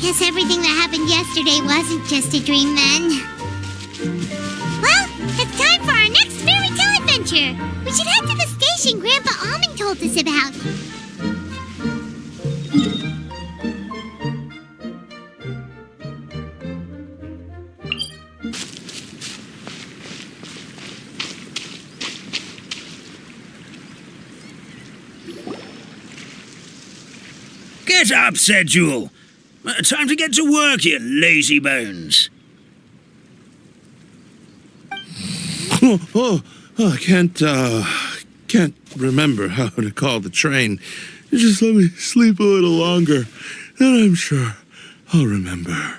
Guess everything that happened yesterday wasn't just a dream then. Well, it's time for our next fairy tale adventure. We should head to the station Grandpa Almond told us about. Get up, said Jewel. Time to get to work, you lazy bones. I can't remember how to call the train. Just let me sleep a little longer, and I'm sure I'll remember.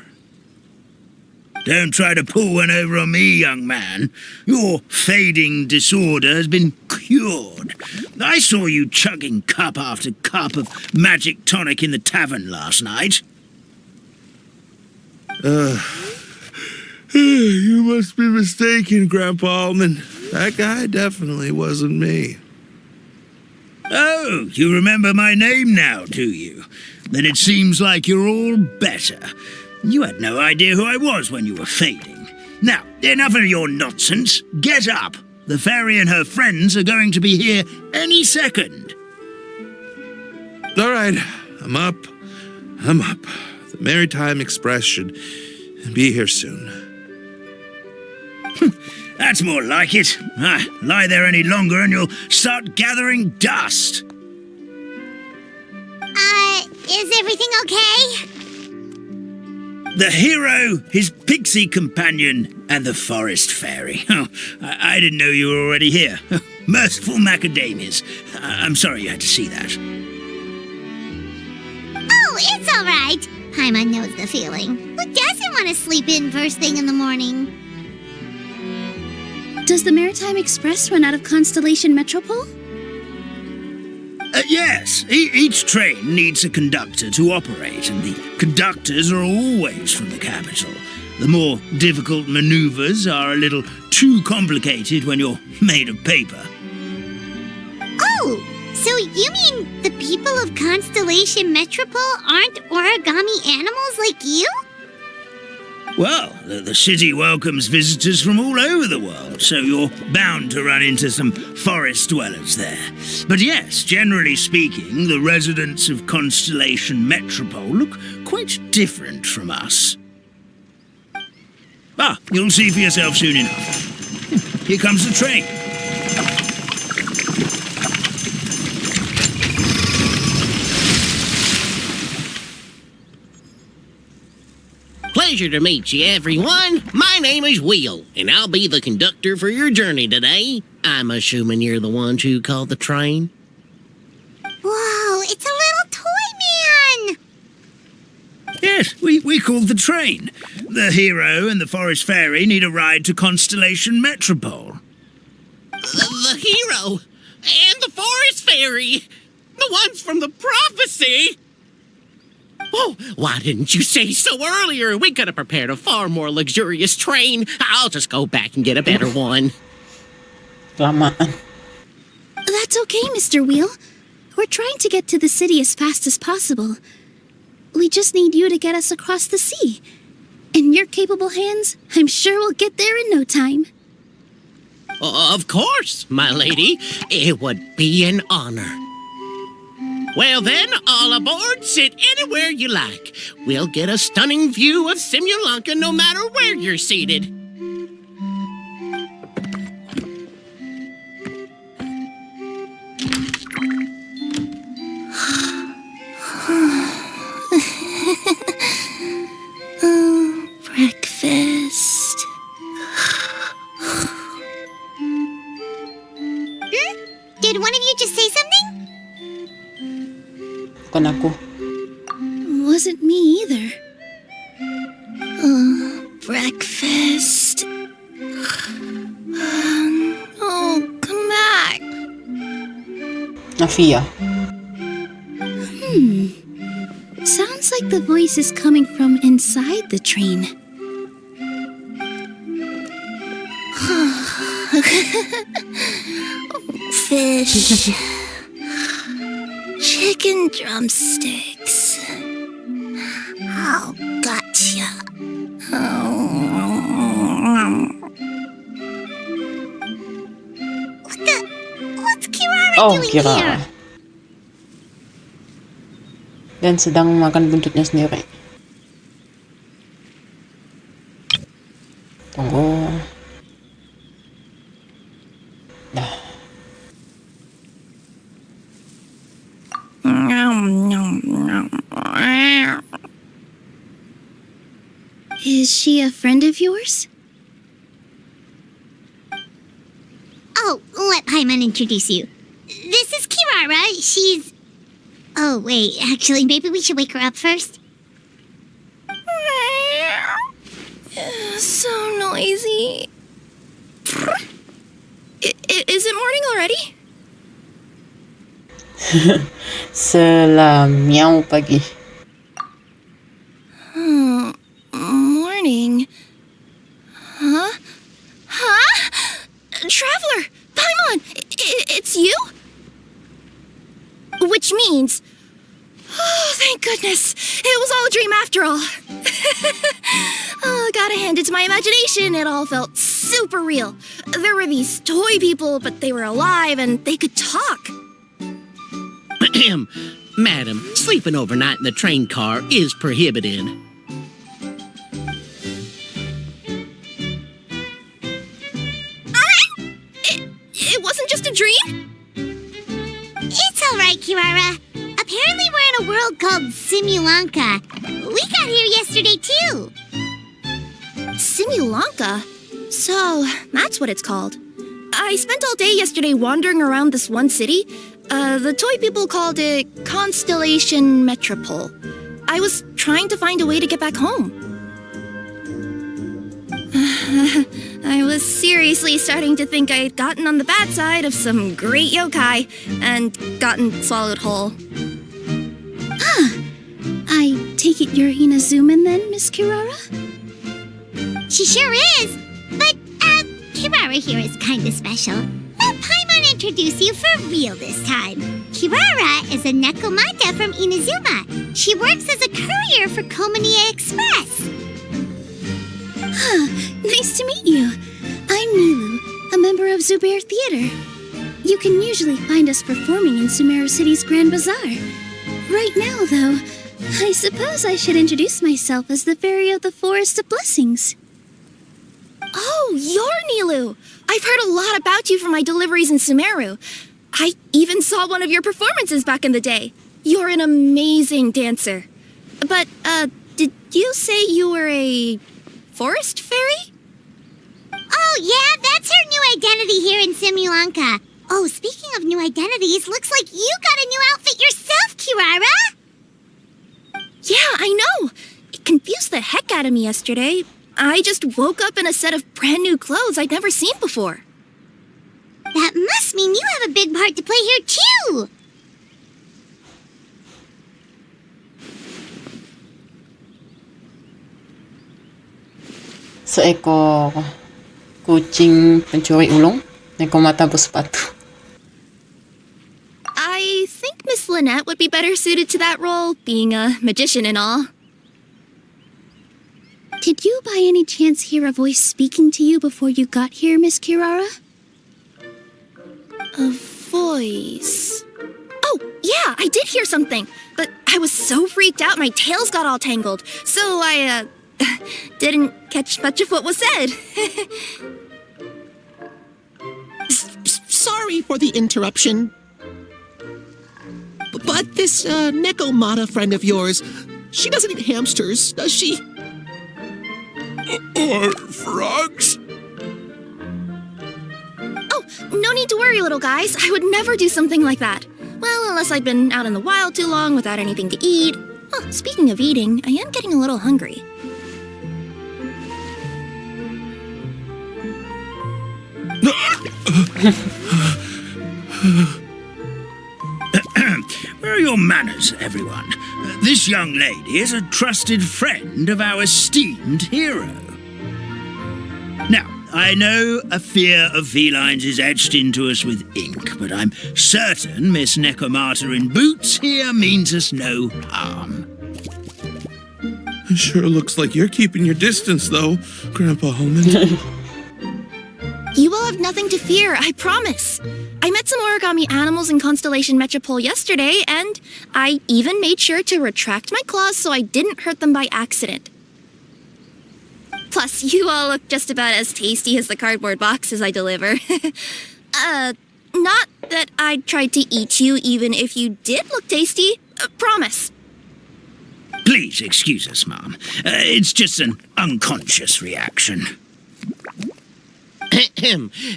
Don't try to pull one over on me, young man. Your fading disorder has been cured. I saw you chugging cup after cup of magic tonic in the tavern last night. You must be mistaken, Grandpa Almond. That guy definitely wasn't me. Oh, you remember my name now, do you? Then it seems like you're all better. You had no idea who I was when you were fading. Now, enough of your nonsense. Get up. The fairy and her friends are going to be here any second. All right, I'm up. The Maritime Express should be here soon. That's more like it. Lie there any longer and you'll start gathering dust. Is everything okay? The hero, his pixie companion, and the forest fairy. Oh, I didn't know you were already here. Merciful macadamias. I'm sorry you had to see that. Oh, it's all right. Paimon knows the feeling. Who doesn't want to sleep in first thing in the morning? Does the Maritime Express run out of Constellation Metropole? Yes, each train needs a conductor to operate, and the conductors are always from the capital. The more difficult maneuvers are a little too complicated when you're made of paper. Oh, so you mean the people of Constellation Metropole aren't origami animals like you? Well, the city welcomes visitors from all over the world, so you're bound to run into some forest dwellers there. But yes, generally speaking, the residents of Constellation Metropole look quite different from us. You'll see for yourself soon enough. Here comes the train. Pleasure to meet you, everyone. My name is Will, and I'll be the conductor for your journey today. I'm assuming you're the ones who called the train. Whoa, it's a little toy man! Yes, we called the train. The hero and the forest fairy need a ride to Constellation Metropole. The hero and the forest fairy, the ones from the prophecy. Oh, why didn't you say so earlier? We could have prepared a far more luxurious train. I'll just go back and get a better one. Lamaan. That's okay, Mr. Wheel. We're trying to get to the city as fast as possible. We just need you to get us across the sea. In your capable hands, I'm sure we'll get there in no time. Of course, my lady. It would be an honor. Well then, all aboard, sit anywhere you like. We'll get a stunning view of Simulanka no matter where you're seated. Breakfast. Did one of you just say something? Bukan aku. Wasn't me either. Breakfast. Oh, come back. Nafia. Sounds like the voice is coming from inside the train. Fish. Chicken drumsticks. Oh, gotcha. What's Kirara Oh, doing Kirara. here? Dan sedang makan buntutnya sendiri. Tunggu. Dah. Is she a friend of yours? Oh, let Paimon introduce you. This is Kirara. She's... Oh, wait. Actually, maybe we should wake her up first. So noisy. Is it morning already? Selamiau pagi. Morning. Huh? Traveler! Paimon! It's you? Which means... Oh, thank goodness. It was all a dream after all. Oh, gotta hand it to my imagination. It all felt super real. There were these toy people, but they were alive and they could talk. Madam, sleeping overnight in the train car is prohibited. It wasn't just a dream? It's all right, Kirara. Apparently we're in a world called Simulanka. We got here yesterday, too. Simulanka? So, that's what it's called. I spent all day yesterday wandering around this one city. The toy people called it Constellation Metropole. I was trying to find a way to get back home. I was seriously starting to think I'd gotten on the bad side of some great yokai and gotten swallowed whole. I take it you're Inazuman then, Miss Kirara? She sure is. But, Kirara here is kind of special. Let Paimon introduce you for real this time. Kirara is a Nekomata from Inazuma. She works as a courier for Komania Express. Nice to meet you. I'm Milu, a member of Zubair Theater. You can usually find us performing in Sumeru City's Grand Bazaar. Right now, though, I suppose I should introduce myself as the Fairy of the Forest of Blessings. Oh, you're Nilu! I've heard a lot about you from my deliveries in Sumeru. I even saw one of your performances back in the day. You're an amazing dancer. But, did you say you were a forest fairy? Oh, yeah, that's her new identity here in Simulanka. Oh, speaking of new identities, looks like you got a new outfit yourself, Kirara! Yeah, I know. It confused the heck out of me yesterday. I just woke up in a set of brand new clothes I'd never seen before. That must mean you have a big part to play here, too! Seekor kucing pencuri ulung, Nekomata bersepatu. I think Miss Lynette would be better suited to that role, being a magician and all. Did you by any chance hear a voice speaking to you before you got here, Miss Kirara? A voice... Oh, yeah, I did hear something, but I was so freaked out my tails got all tangled, so I, didn't catch much of what was said. Sorry for the interruption. But this Nekomata friend of yours, she doesn't eat hamsters, does she? Or frogs? Oh, no need to worry, little guys. I would never do something like that. Well, unless I'd been out in the wild too long without anything to eat. Oh, speaking of eating, I am getting a little hungry. Where are your manners, everyone? This young lady is a trusted friend of our esteemed hero. Now, I know a fear of felines is etched into us with ink, but I'm certain Miss Nekomata in boots here means us no harm. It sure looks like you're keeping your distance, though, Grandpa Holman. You will have nothing to fear, I promise. I met some origami animals in Constellation Metropole yesterday, and I even made sure to retract my claws so I didn't hurt them by accident. Plus, you all look just about as tasty as the cardboard boxes I deliver. Not that I'd try to eat you even if you did look tasty. Promise. Please excuse us, Mom. It's just an unconscious reaction.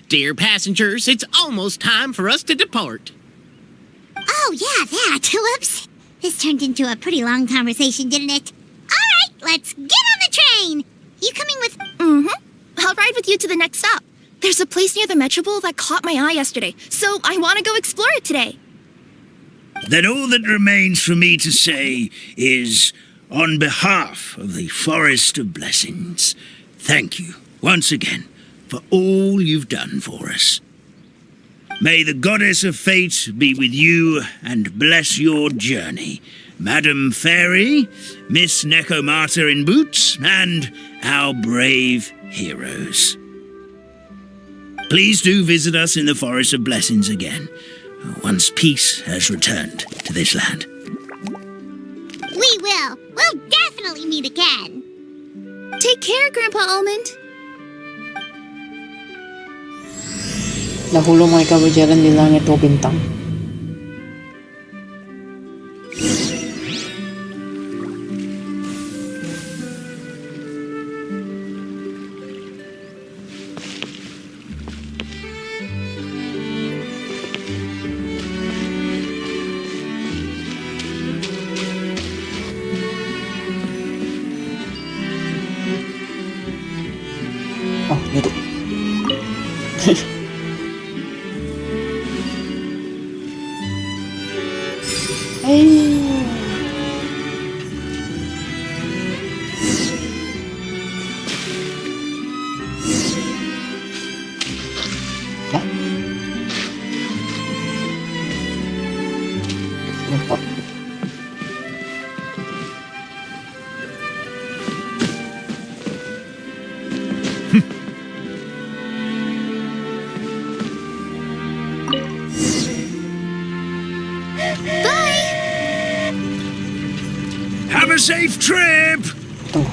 Dear passengers, it's almost time for us to depart. Oh, yeah, that. Whoops. This turned into a pretty long conversation, didn't it? All right, let's get on the train. You coming with... Mm-hmm. I'll ride with you to the next stop. There's a place near the Metropole that caught my eye yesterday, so I want to go explore it today. Then all that remains for me to say is, on behalf of the Forest of Blessings, thank you once again for all you've done for us. May the Goddess of Fate be with you and bless your journey, Madam Fairy, Miss Nekomata in boots, and our brave heroes. Please do visit us in the Forest of Blessings again, once peace has returned to this land. We will. We'll definitely meet again. Take care, Grandpa Almond. Nahulog mga kabajaran di langit o bintang. Oh, dito. Ay. Ah. Lupa. Have a safe trip! Ito.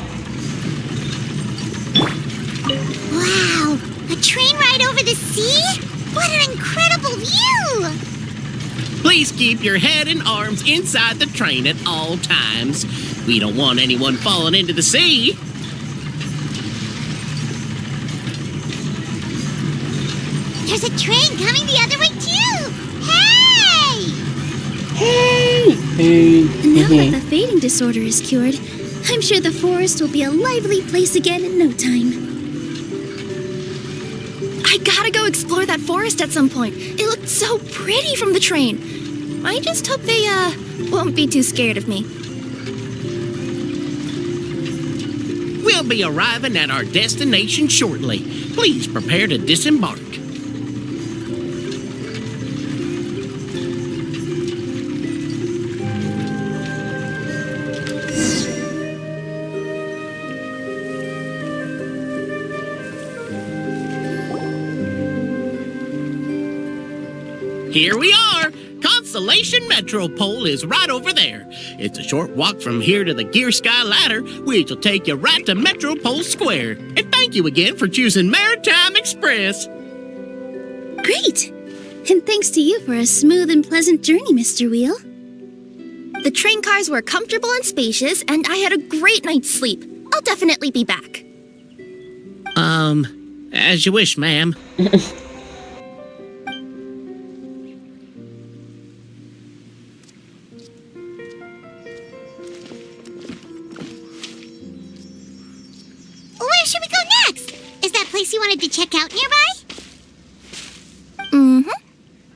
Wow, a train ride over the sea? What an incredible view! Please keep your head and arms inside the train at all times. We don't want anyone falling into the sea. There's a train coming the other way too! Hey! Hey! Hey! Now that the fading disorder is cured, I'm sure the forest will be a lively place again in no time. I gotta go explore that forest at some point. It looked so pretty from the train. I just hope they, won't be too scared of me. We'll be arriving at our destination shortly. Please prepare to disembark. Here we are! Constellation Metropole is right over there. It's a short walk from here to the Gear Sky Ladder, which will take you right to Metropole Square. And thank you again for choosing Maritime Express. Great! And thanks to you for a smooth and pleasant journey, Mr. Wheel. The train cars were comfortable and spacious, and I had a great night's sleep. I'll definitely be back. As you wish, ma'am. Where should we go next? Is that place you wanted to check out nearby? Mm-hmm.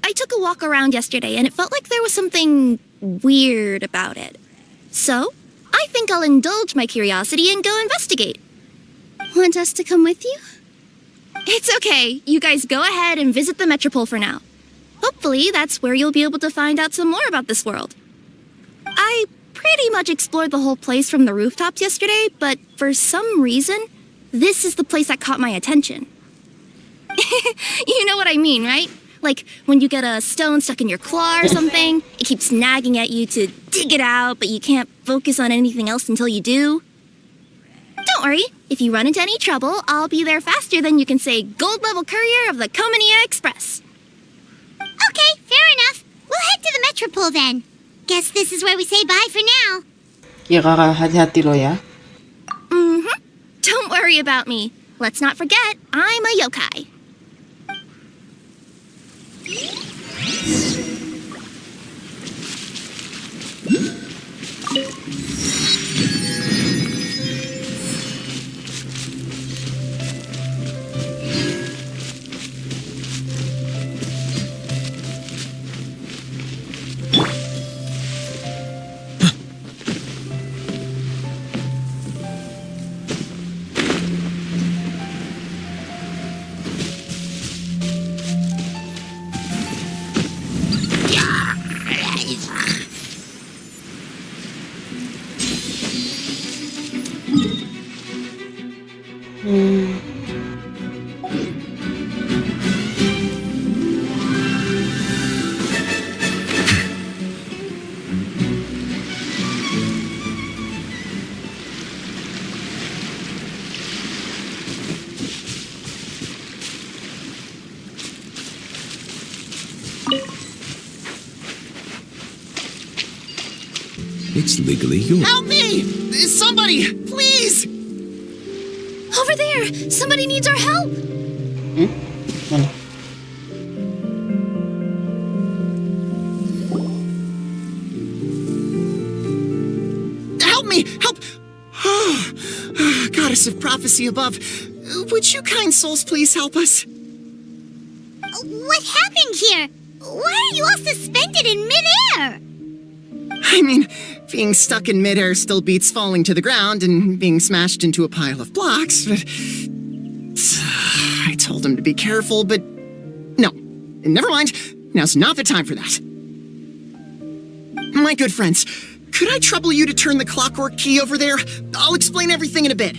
I took a walk around yesterday, and it felt like there was something weird about it. So, I think I'll indulge my curiosity and go investigate. Want us to come with you? It's okay. You guys go ahead and visit the Metropole for now. Hopefully, that's where you'll be able to find out some more about this world. I pretty much explored the whole place from the rooftops yesterday, but for some reason, this is the place that caught my attention. You know what I mean, right? Like when you get a stone stuck in your claw or something, it keeps nagging at you to dig it out, but you can't focus on anything else until you do. Don't worry, if you run into any trouble, I'll be there faster than you can say gold level courier of the Komania Express. Okay, fair enough. We'll head to the Metropole then. Guess this is where we say bye for now. Kira hati-hati lo ya. Mm-hmm. Don't worry about me. Let's not forget, I'm a yokai. It's legally yours. Help me! Somebody, please! Over there! Somebody needs our help! Mana? Help me! Help! Goddess of prophecy above, would you kind souls please help us? What happened here? Why are you all suspended in midair? I mean, being stuck in midair still beats falling to the ground and being smashed into a pile of blocks, but... I told him to be careful, but... No, never mind. Now's not the time for that. My good friends, could I trouble you to turn the clockwork key over there? I'll explain everything in a bit.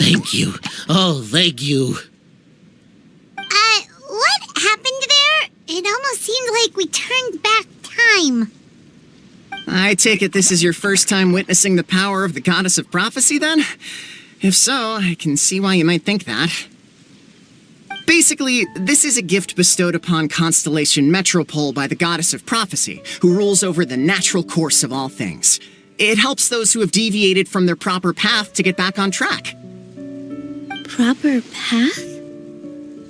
Thank you. Oh, thank you. What happened there? It almost seemed like we turned back time. I take it this is your first time witnessing the power of the Goddess of Prophecy, then? If so, I can see why you might think that. Basically, this is a gift bestowed upon Constellation Metropole by the Goddess of Prophecy, who rules over the natural course of all things. It helps those who have deviated from their proper path to get back on track. Proper path?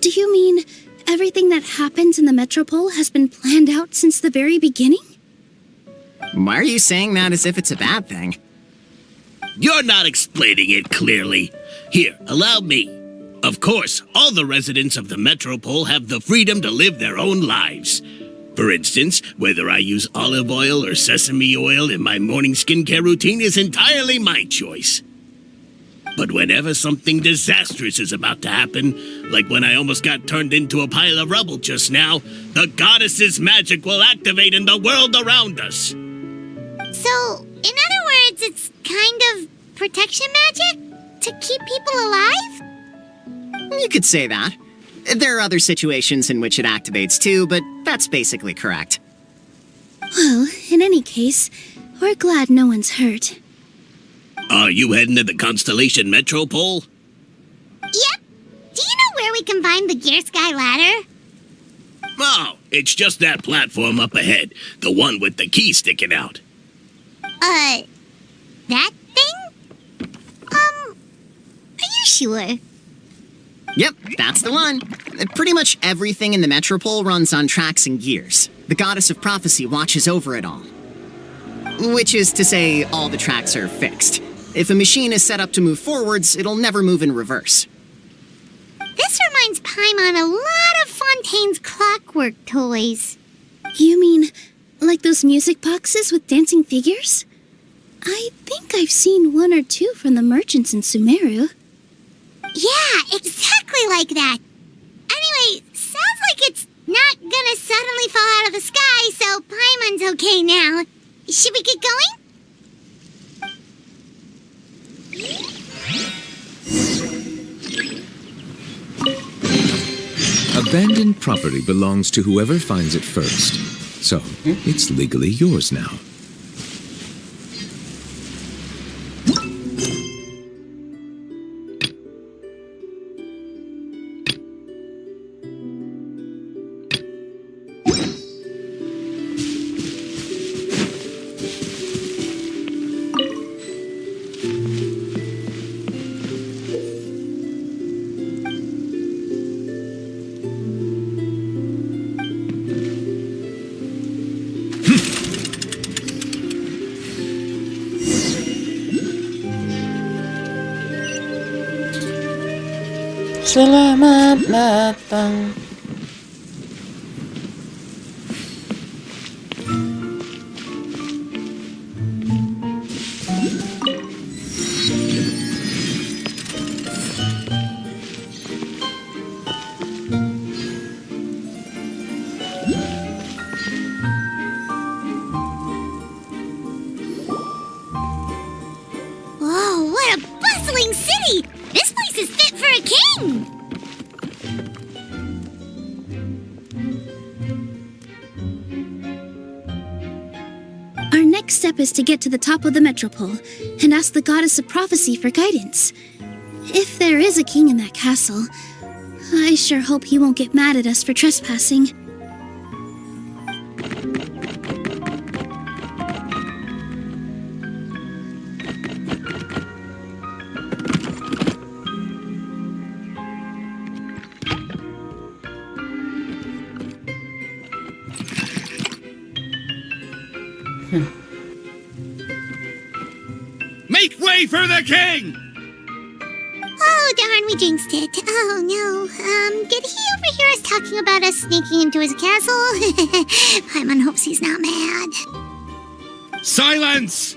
Do you mean everything that happens in the Metropole has been planned out since the very beginning? Why are you saying that as if it's a bad thing? You're not explaining it clearly. Here, allow me. Of course, all the residents of the Metropole have the freedom to live their own lives. For instance, whether I use olive oil or sesame oil in my morning skincare routine is entirely my choice. But whenever something disastrous is about to happen, like when I almost got turned into a pile of rubble just now, the goddess's magic will activate in the world around us. So, in other words, it's kind of protection magic? To keep people alive? You could say that. There are other situations in which it activates too, but that's basically correct. Well, in any case, we're glad no one's hurt. Are you heading to the Constellation Metropole? Yep. Do you know where we we can find the Gear Sky ladder? Oh, it's just that platform up ahead. The one with the key sticking out. That thing? Are you sure? Yep, that's the one. Pretty much everything in the Metropole runs on tracks and gears. The goddess of prophecy watches over it all. Which is to say, all the tracks are fixed. If a machine is set up to move forwards, it'll never move in reverse. This reminds Paimon a lot of Fontaine's clockwork toys. You mean like those music boxes with dancing figures? I think I've seen one or two from the merchants in Sumeru. Yeah, exactly like that. Anyway, sounds like it's not gonna suddenly fall out of the sky, so Paimon's okay now. Should we get going? Abandoned property belongs to whoever finds it first. So, it's legally yours now. Selamat datang. Whoa, what a bustling city! This place is fit for a king! Our next step is to get to the top of the Metropole and ask the goddess of prophecy for guidance. If there is a king in that castle, I sure hope he won't get mad at us for trespassing. Make way for the king! Oh, darn, we jinxed it. Oh, no. Did he overhear us talking about us sneaking into his castle? Paimon hopes he's not mad. Silence!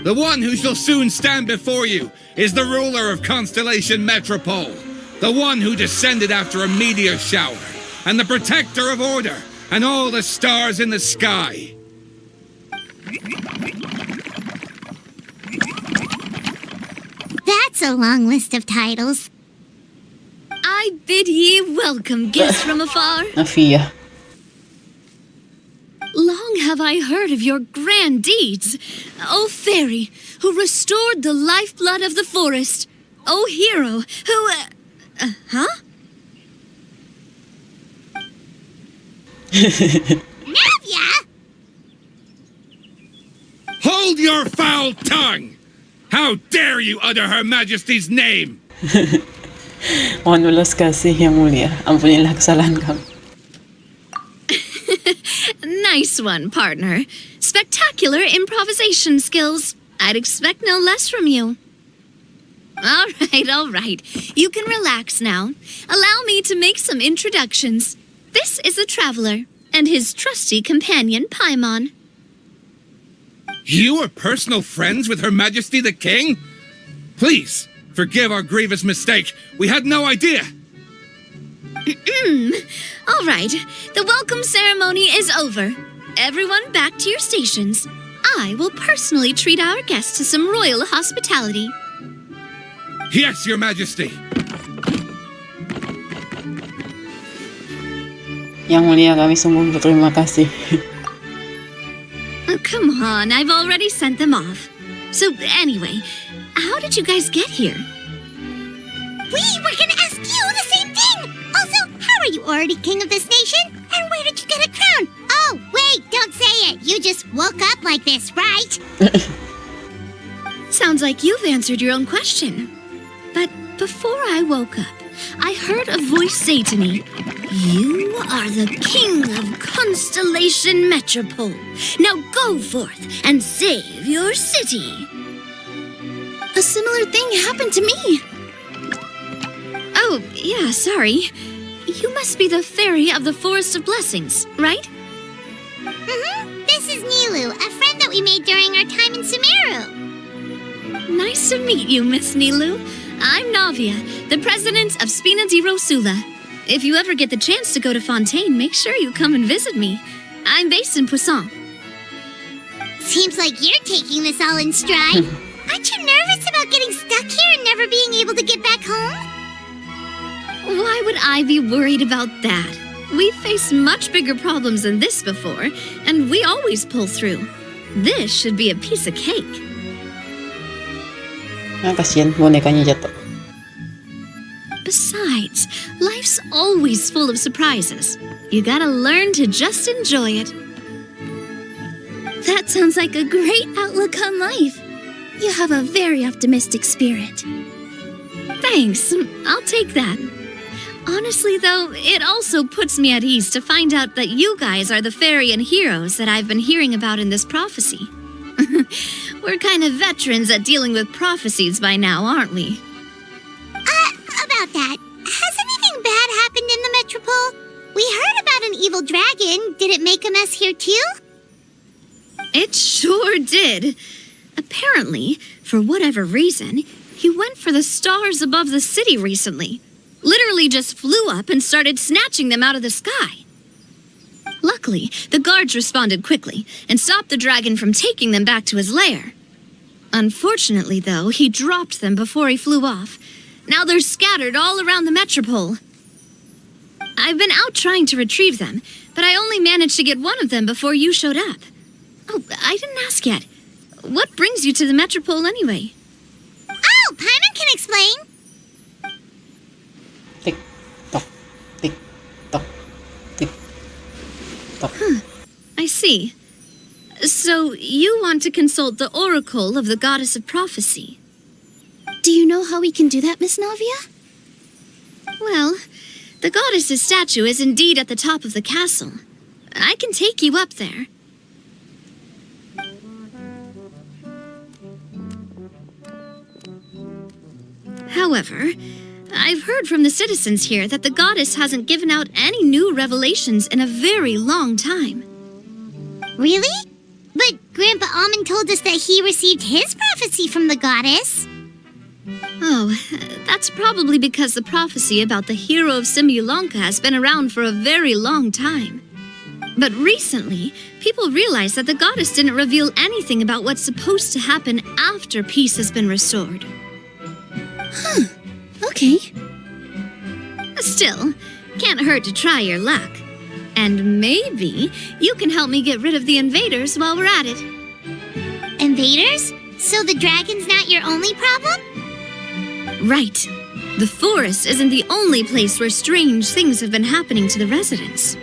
The one who shall soon stand before you is the ruler of Constellation Metropole, the one who descended after a meteor shower, and the protector of order and all the stars in the sky. That's a long list of titles. I bid ye welcome, guests from afar. Afia. Long have I heard of your grand deeds, O fairy, who restored the lifeblood of the forest, O hero, who... huh? Navia! Hold your foul tongue! How dare you utter Her Majesty's name? Manulas kasi, Yang Mulia. Ampunilah kesalahan kami. Nice one, partner. Spectacular improvisation skills. I'd expect no less from you. All right. You can relax now. Allow me to make some introductions. This is the Traveler, and his trusty companion, Paimon. You are personal friends with Her Majesty the King? Please, forgive our grievous mistake. We had no idea. All right, the welcome ceremony is over. Everyone back to your stations. I will personally treat our guests to some royal hospitality. Yes, Your Majesty. Yang Mulia, kami semua berterima kasih. Oh, come on, I've already sent them off. So anyway, how did you guys get here? We were gonna ask you the same thing! Also, how are you already king of this nation? And where did you get a crown? Oh, wait, don't say it! You just woke up like this, right? Sounds like you've answered your own question. But before I woke up, I heard a voice say to me, "You are the king of Constellation Metropole. Now go forth and save your city." A similar thing happened to me. Oh, yeah, sorry. You must be the fairy of the Forest of Blessings, right? Mm-hmm. This is Nilu, a friend that we made during our time in Sumeru. Nice to meet you, Miss Nilu. I'm Navia, the president of Spina di Rosula. If you ever get the chance to go to Fontaine, make sure you come and visit me. I'm based in Poisson. Seems like you're taking this all in stride. Aren't you nervous about getting stuck here and never being able to get back home? Why would I be worried about that? We've faced much bigger problems than this before, and we always pull through. This should be a piece of cake. Kasihan bonekanya jatuh. Besides, life's always full of surprises. You gotta learn to just enjoy it. That sounds like a great outlook on life. You have a very optimistic spirit. Thanks, I'll take that. Honestly, though, it also puts me at ease to find out that you guys are the fairy and heroes that I've been hearing about in this prophecy. We're kind of veterans at dealing with prophecies by now, aren't we? About that, has anything bad happened in the Metropole? We heard about an evil dragon. Did it make a mess here too? It sure did. Apparently, for whatever reason, he went for the stars above the city recently. Literally just flew up and started snatching them out of the sky. Luckily, the guards responded quickly and stopped the dragon from taking them back to his lair. Unfortunately, though, he dropped them before he flew off. Now they're scattered all around the Metropole. I've been out trying to retrieve them, but I only managed to get one of them before you showed up. Oh, I didn't ask yet. What brings you to the Metropole anyway? Oh, Paimon can explain. Tick tock, tick tock, tick tock. I see. So you want to consult the oracle of the goddess of prophecy. Do you know how we can do that, Miss Navia? Well, the goddess's statue is indeed at the top of the castle. I can take you up there. However, I've heard from the citizens here that the goddess hasn't given out any new revelations in a very long time. Really? But Grandpa Almond told us that he received his prophecy from the goddess. Oh, that's probably because the prophecy about the hero of Simulanka has been around for a very long time. But recently, people realized that the goddess didn't reveal anything about what's supposed to happen after peace has been restored. Okay. Still, can't hurt to try your luck. And maybe you can help me get rid of the invaders while we're at it. Invaders? So the dragon's not your only problem? Right. The forest isn't the only place where strange things have been happening to the residents.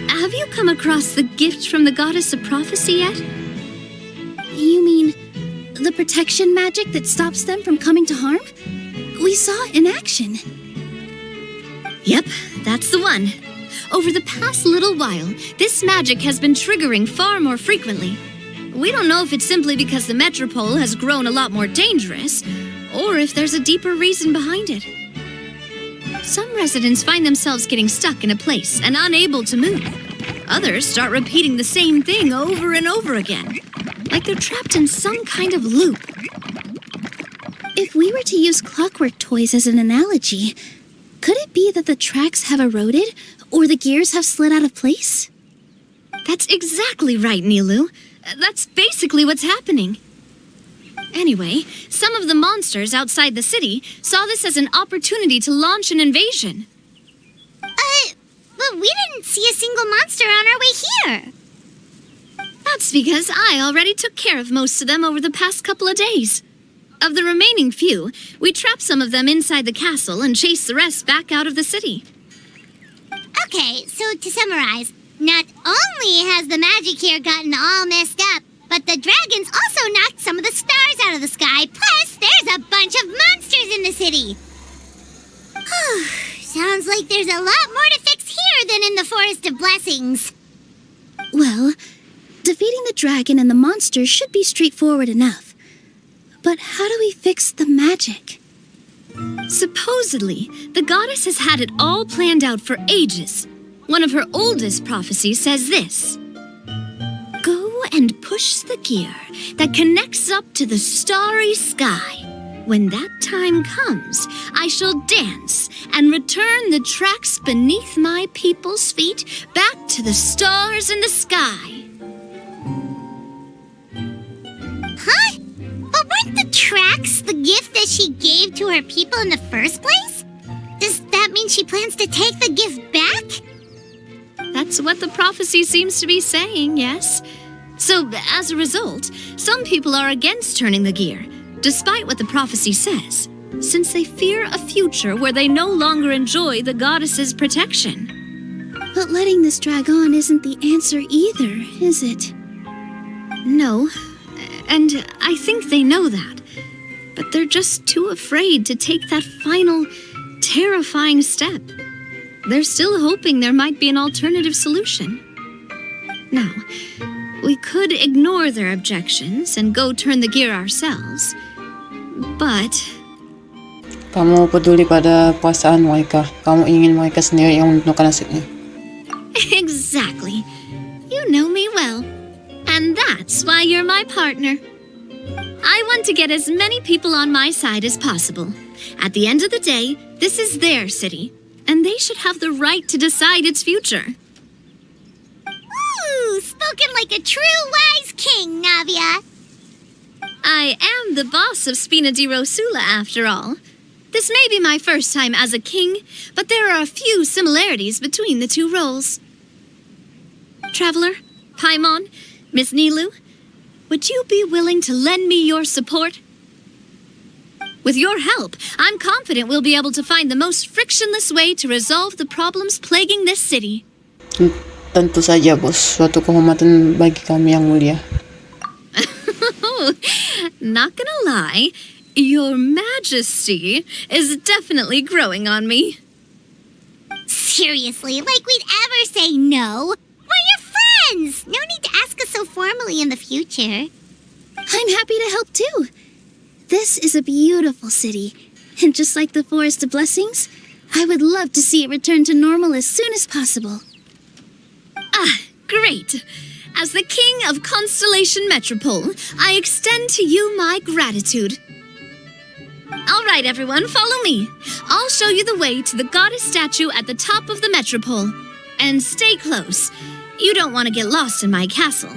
Have you come across the gift from the goddess of prophecy yet? You mean the protection magic that stops them from coming to harm? We saw it in action. Yep, that's the one. Over the past little while, this magic has been triggering far more frequently. We don't know if it's simply because the Metropole has grown a lot more dangerous, or if there's a deeper reason behind it. Some residents find themselves getting stuck in a place and unable to move. Others start repeating the same thing over and over again, like they're trapped in some kind of loop. If we were to use clockwork toys as an analogy, could it be that the tracks have eroded or the gears have slid out of place? That's exactly right, Nilu. That's basically what's happening. Anyway, some of the monsters outside the city saw this as an opportunity to launch an invasion. But we didn't see a single monster on our way here. That's because I already took care of most of them over the past couple of days. Of the remaining few, we trap some of them inside the castle and chase the rest back out of the city. Okay, so to summarize, not only has the magic here gotten all messed up, but the dragons also knocked some of the stars out of the sky, plus there's a bunch of monsters in the city. Sounds like there's a lot more to fix here than in the Forest of Blessings. Well, defeating the dragon and the monsters should be straightforward enough. But how do we fix the magic? Supposedly, the goddess has had it all planned out for ages. One of her oldest prophecies says this: "Go and push the gear that connects up to the starry sky. When that time comes, I shall dance and return the tracks beneath my people's feet back to the stars in the sky." Huh? But weren't the tracks the gift that she gave to her people in the first place? Does that mean she plans to take the gift back? That's what the prophecy seems to be saying, yes. So, as a result, some people are against turning the gear, despite what the prophecy says, since they fear a future where they no longer enjoy the goddess's protection. But letting this drag on isn't the answer either, is it? No, and I think they know that. But they're just too afraid to take that final, terrifying step. They're still hoping there might be an alternative solution. Now, we could ignore their objections and go turn the gear ourselves. But Kamu peduli pada perasaan mereka. Kamu ingin mereka sendiri yang menentukan nasibnya. exactly. You know me well. And that's why you're my partner. I want to get as many people on my side as possible. At the end of the day, this is their city, and they should have the right to decide its future. Ooh, spoken like a true wise king, Navia. I am the boss of Spina di Rosula, after all. This may be my first time as a king, but there are a few similarities between the two roles. Traveler, Paimon, Miss Nilu, would you be willing to lend me your support? With your help, I'm confident we'll be able to find the most frictionless way to resolve the problems plaguing this city. Tentu saja, bos. Suatu kehormatan bagi kami yang mulia. Not gonna lie, your majesty is definitely growing on me. Seriously, like we'd ever say no. We're your friends. No need to ask us so formally in the future. I'm happy to help too. This is a beautiful city, and just like the Forest of Blessings, I would love to see it return to normal as soon as possible. Ah, great. As the king of Constellation Metropole, I extend to you my gratitude. All right, everyone, follow me. I'll show you the way to the goddess statue at the top of the Metropole. And stay close. You don't want to get lost in my castle.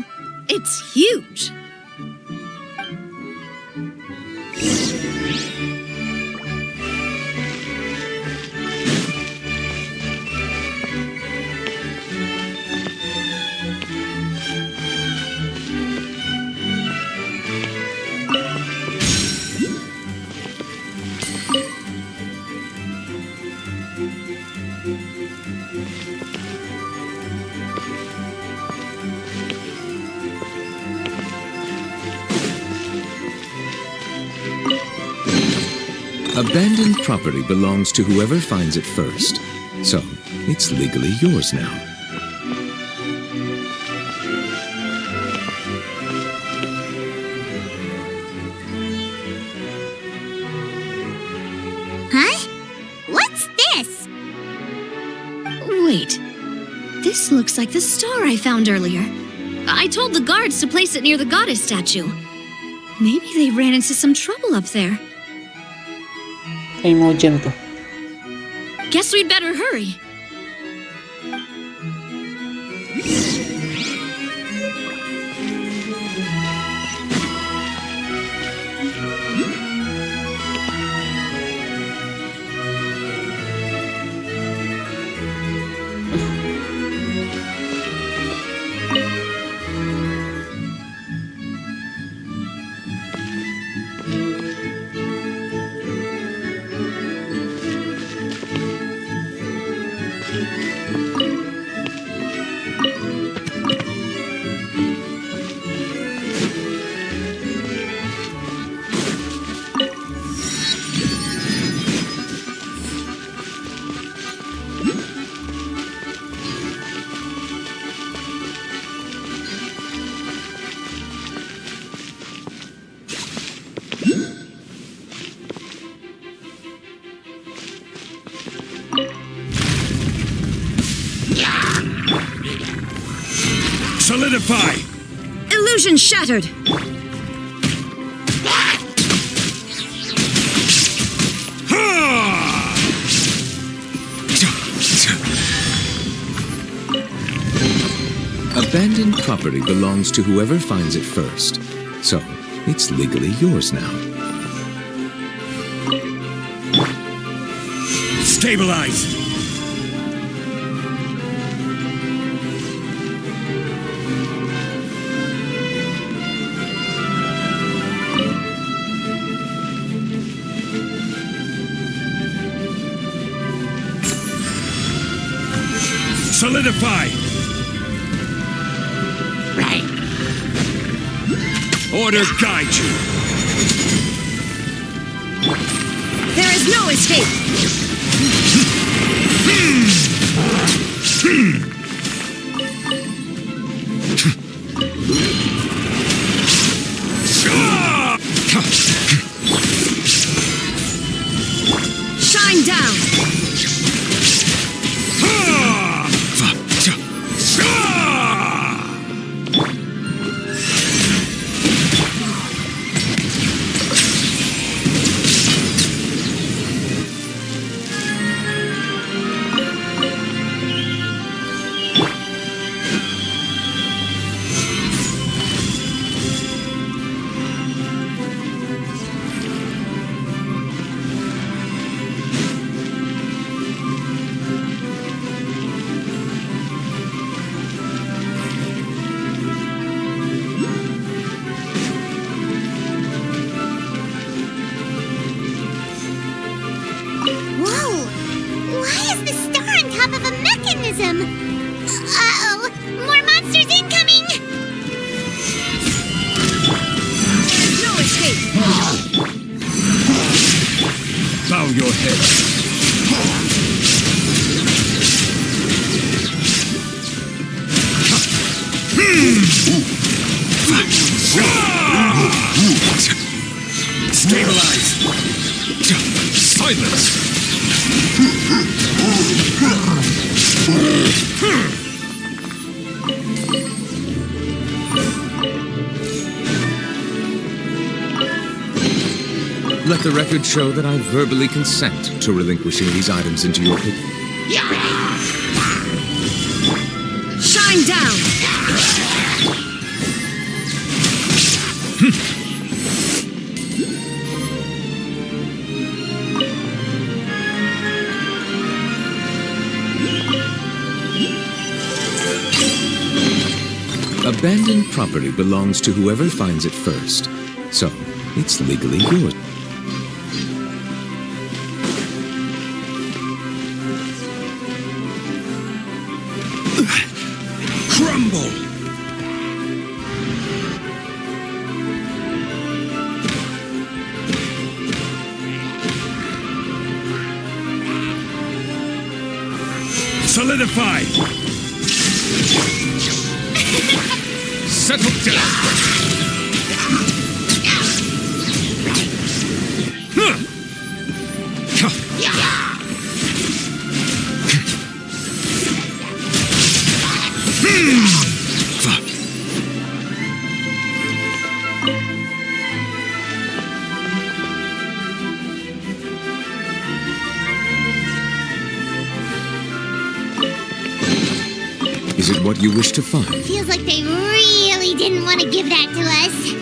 It's huge. Abandoned property belongs to whoever finds it first, so it's legally yours now. Huh? What's this? Wait, this looks like the star I found earlier. I told the guards to place it near the goddess statue. Maybe they ran into some trouble up there. Kayak mau jam tuh. Guess we'd better hurry. Solidify! Illusion shattered! Abandoned property belongs to whoever finds it first. So, it's legally yours now. Stabilize! Solidify! Right. Order guide you! There is no escape! Shine down! Whoa! Why is the star on top of a mechanism? Uh-oh! More monsters incoming! No escape! Bow your head. Stabilize! Silence! Let the record show that I verbally consent to relinquishing these items into your pit. Shine down! Abandoned property belongs to whoever finds it first. So, it's legally yours. Crumble! Solidify! Settle down! Is it what you wish to find? Feels like they really didn't want to give that to us.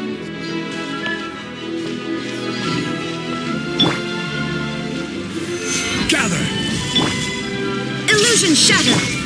Gather! Illusion shattered!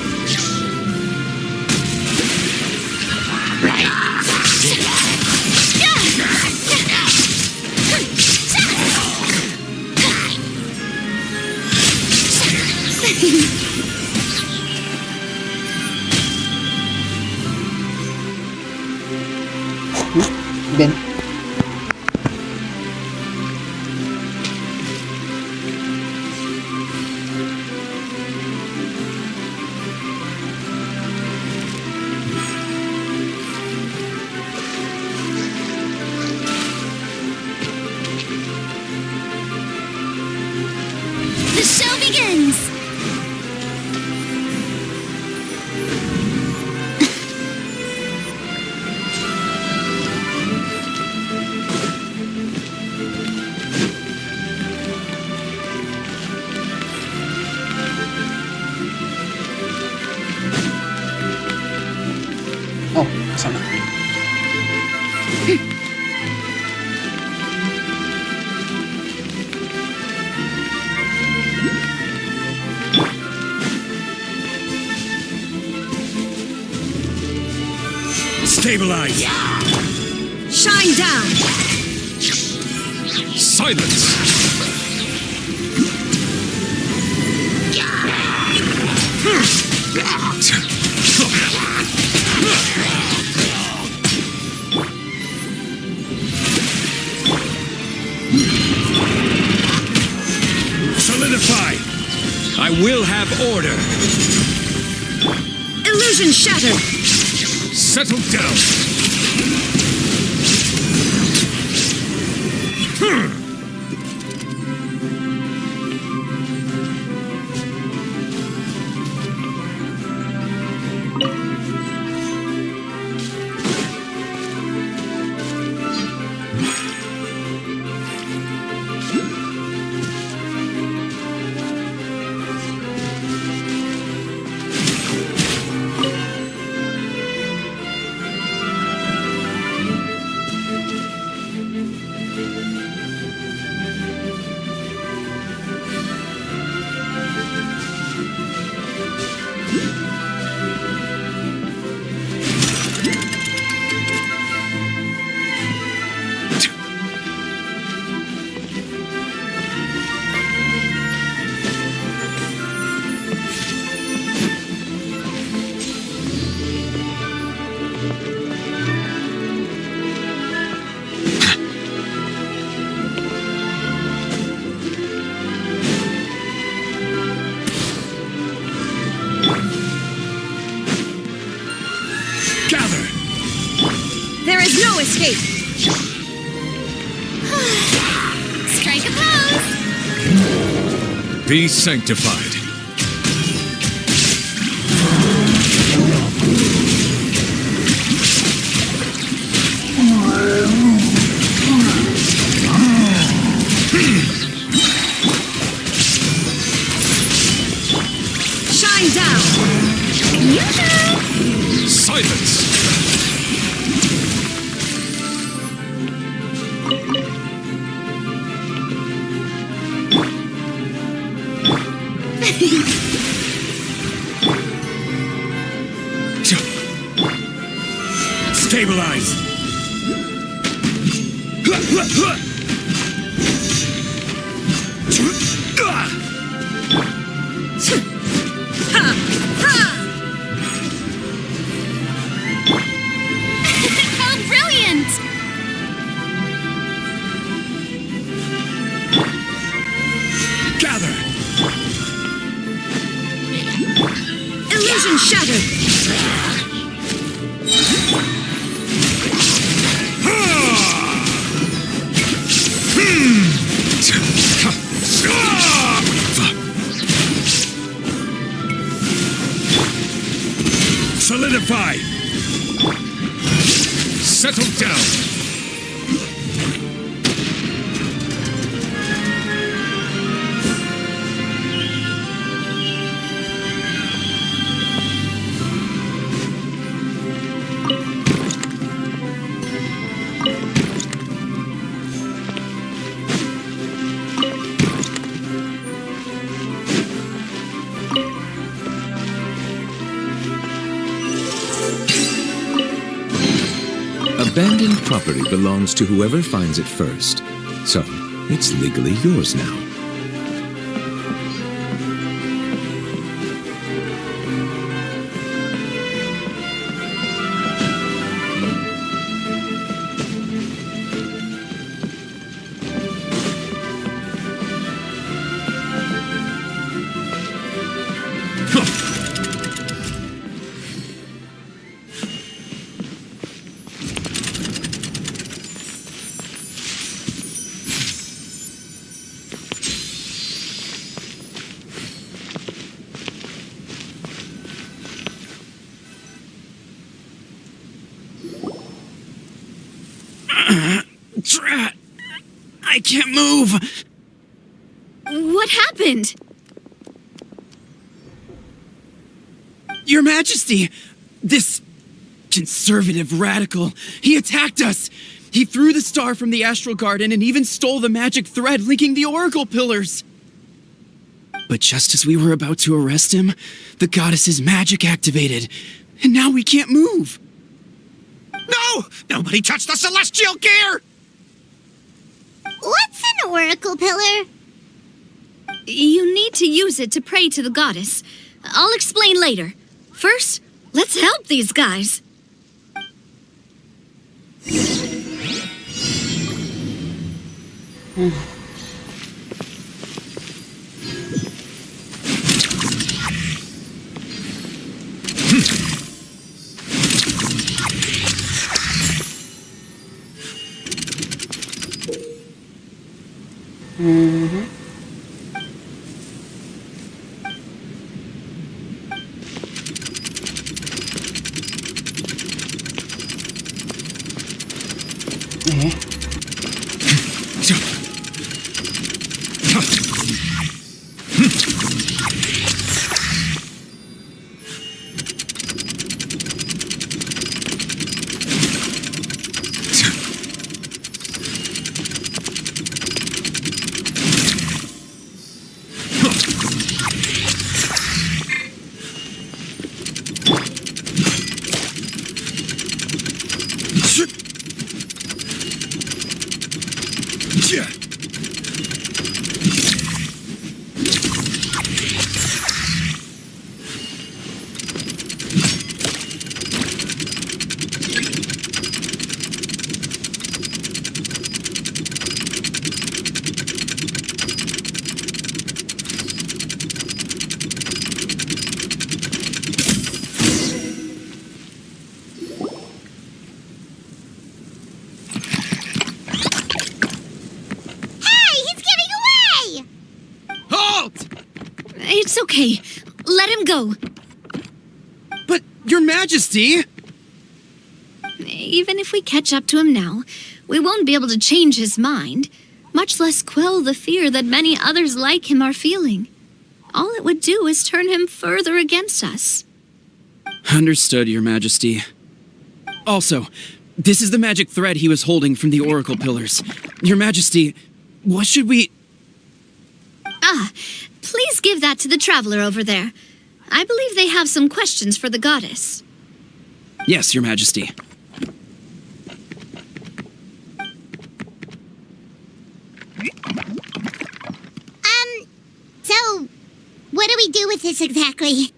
Stabilize! Shine down! Silence! Solidify! I will have order! Illusion shattered! Settle down! There is no escape! Strike a pose! Be sanctified. Shine down! Silence! Stabilize! How brilliant! Gather! Illusion shattered! Solidify! Settle down! Abandoned property belongs to whoever finds it first. So, it's legally yours now. Drat! I can't move! What happened? Your Majesty! This conservative radical, he attacked us! He threw the star from the Astral Garden and even stole the magic thread linking the Oracle Pillars! But just as we were about to arrest him, the goddess's magic activated, and now we can't move! No! Nobody touch the celestial gear! What's an oracle pillar? You need to use it to pray to the goddess. I'll explain later. First, let's help these guys. It's okay. Let him go. But, Your Majesty! Even if we catch up to him now, we won't be able to change his mind, much less quell the fear that many others like him are feeling. All it would do is turn him further against us. Understood, Your Majesty. Also, this is the magic thread he was holding from the oracle pillars. Your Majesty, what should we... Please give that to the traveler over there. I believe they have some questions for the goddess. Yes, Your Majesty. So, what do we do with this exactly?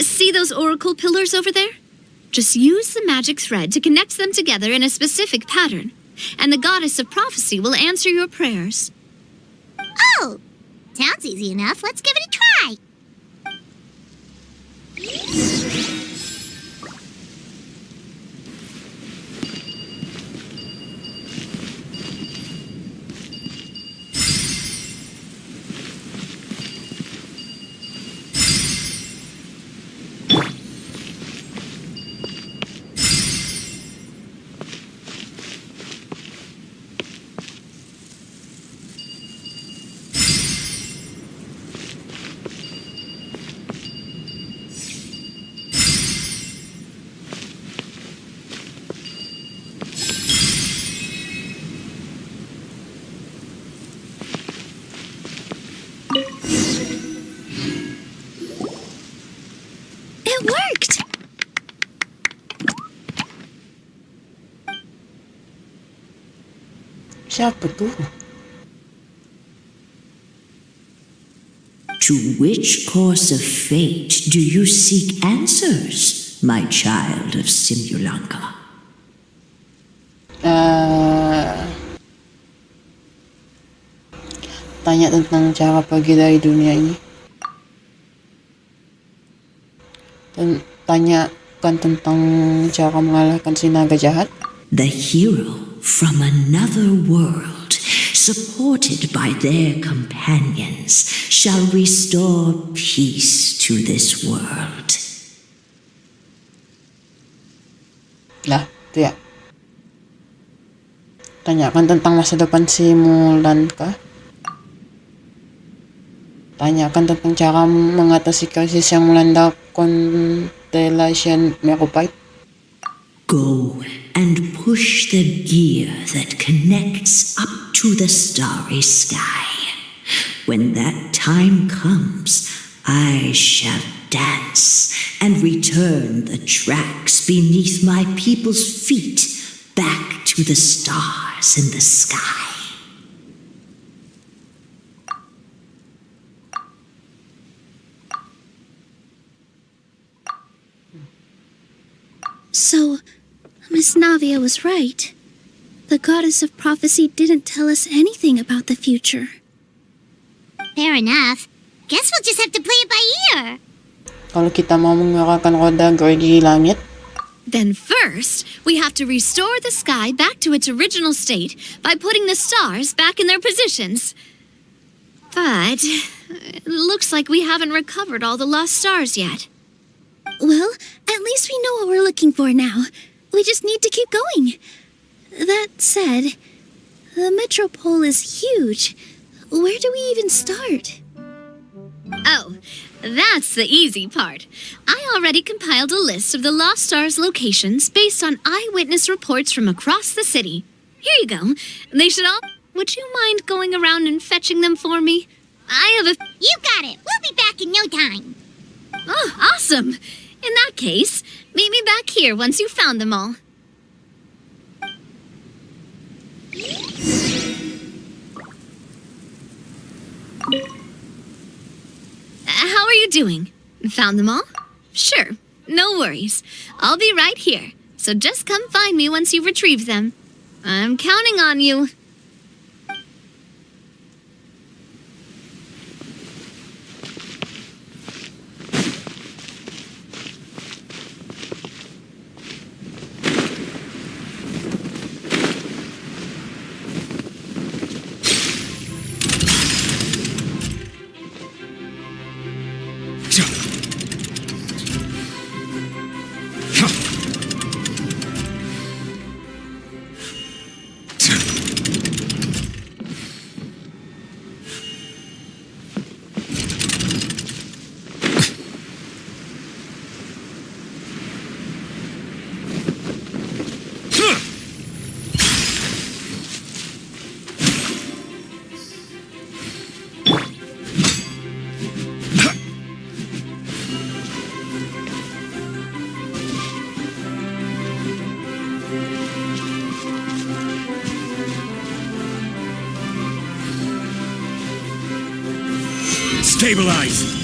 See those oracle pillars over there? Just use the magic thread to connect them together in a specific pattern, and the goddess of prophecy will answer your prayers. Oh! Sounds easy enough. Let's give it a try. It worked! Siapa tuh? To which course of fate do you seek answers, my child of Simulanka? Tanya tentang cara pergi dari dunia ini. Dan tanyakan tentang cara mengalahkan si Naga Jahat. The hero from another world, supported by their companions, shall restore peace to this world. Lah, itu ya. Tanyakan tentang masa depan si Mulan kah? Tanyakan tentang cara mengatasi krisis yang melanda konstelasi Meropite. Go and push the gear that connects up to the starry sky. When that time comes, I shall dance and return the tracks beneath my people's feet back to the stars in the sky. So, Miss Navia was right. The goddess of prophecy didn't tell us anything about the future. Fair enough. Guess we'll just have to play it by ear. Kalau kita mau mengarahkan roda gerigi langit, Then first, we have to restore the sky back to its original state by putting the stars back in their positions. But it looks like we haven't recovered all the lost stars yet. Well, at least we know what we're looking for now. We just need to keep going. That said, the metropole is huge. Where do we even start? Oh, that's the easy part. I already compiled a list of the Lost Stars locations based on eyewitness reports from across the city. Here you go. They should all... Would you mind going around and fetching them for me? I have a... You got it. We'll be back in no time. Oh, awesome. In that case, meet me back here once you've found them all. How are you doing? Found them all? Sure, no worries. I'll be right here, so just come find me once you've retrieved them. I'm counting on you. Stabilize!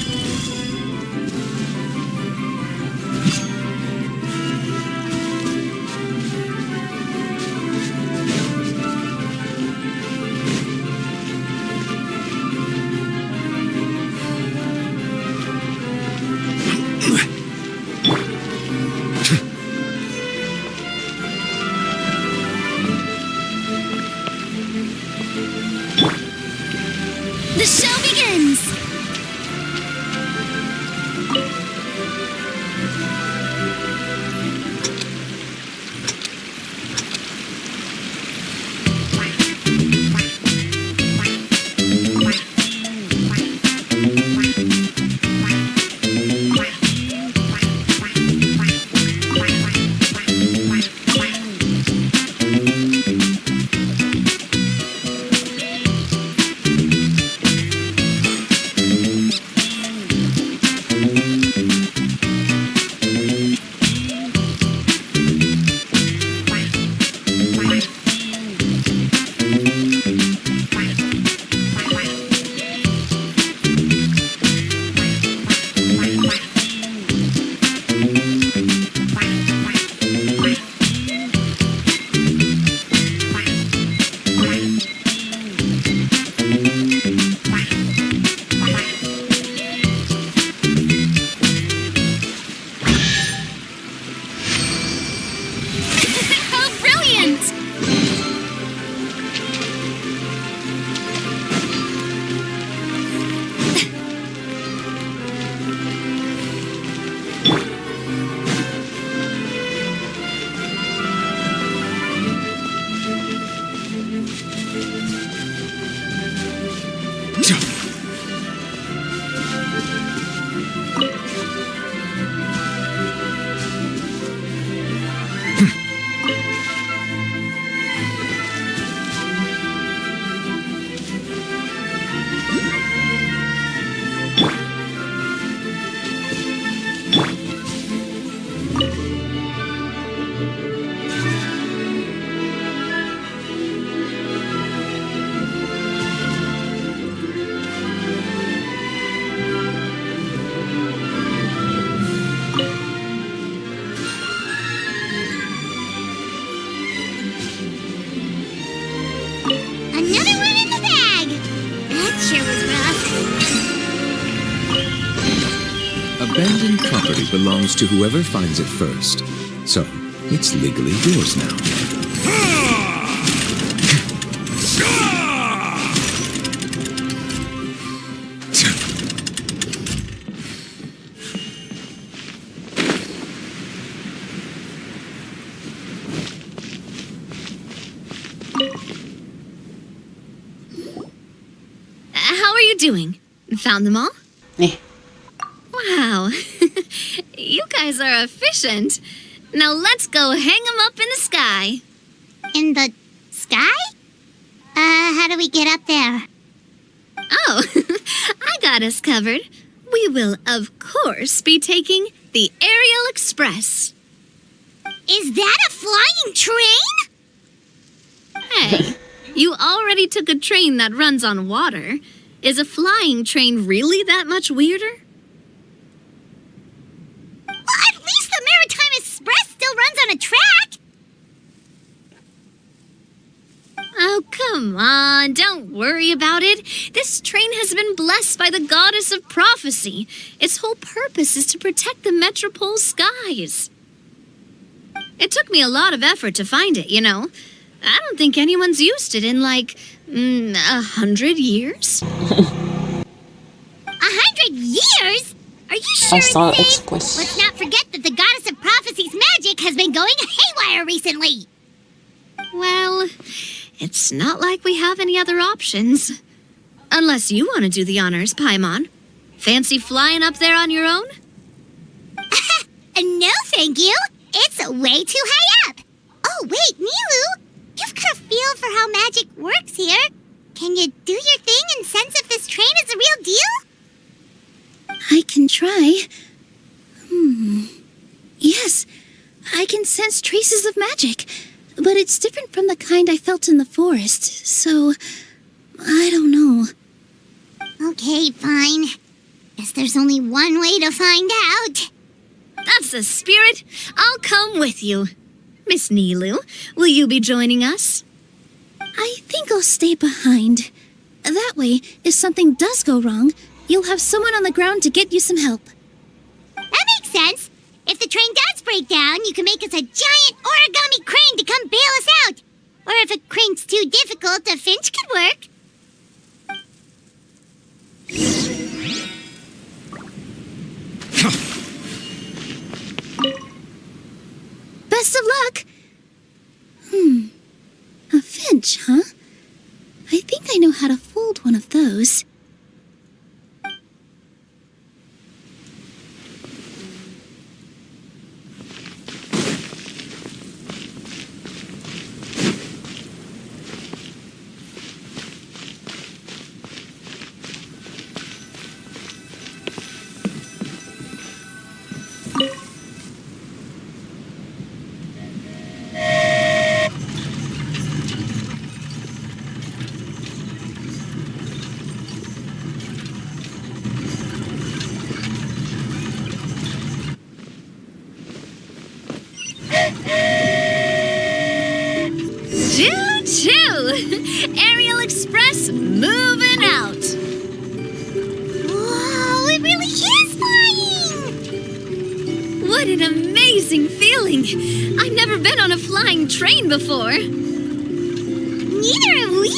The show begins! abandoned property belongs to whoever finds it first. So, it's legally yours now. How are you doing? Found them all? Nih, Wow. You guys are efficient. Now let's go hang them up in the sky. In the sky? How do we get up there? Oh, I got us covered. We will, of course, be taking the Aerial Express. Is that a flying train? Hey, you already took a train that runs on water. Is a flying train really that much weirder? Well, at least the Maritime Express still runs on a track. Oh, come on, don't worry about it. This train has been blessed by the goddess of prophecy. Its whole purpose is to protect the metropole skies. It took me a lot of effort to find it, you know. I don't think anyone's used it in, like, 100 years. 100 years? Are you sure Astral it's safe? Express. Let's not forget that the goddess of prophecy's magic has been going haywire recently. Well, it's not like we have any other options. Unless you want to do the honors, Paimon. Fancy flying up there on your own? No, thank you. It's way too high up. Oh, wait, Nilu. You've got a feel for how magic works here. Can you do your thing and sense if this train is the real deal? I can try. Yes, I can sense traces of magic, but it's different from the kind I felt in the forest, so I don't know. Okay, fine. Guess there's only one way to find out. That's the spirit. I'll come with you. Miss Nilu, will you be joining us? I think I'll stay behind. That way, if something does go wrong, you'll have someone on the ground to get you some help. That makes sense. If the train does break down, you can make us a giant origami crane to come bail us out. Or if a crane's too difficult, a finch could work. Best of luck! A finch, huh? I think I know how to fold one of those. Choo-choo! Aerial Express moving out. Whoa, it really is flying! What an amazing feeling! I've never been on a flying train before. Neither have we!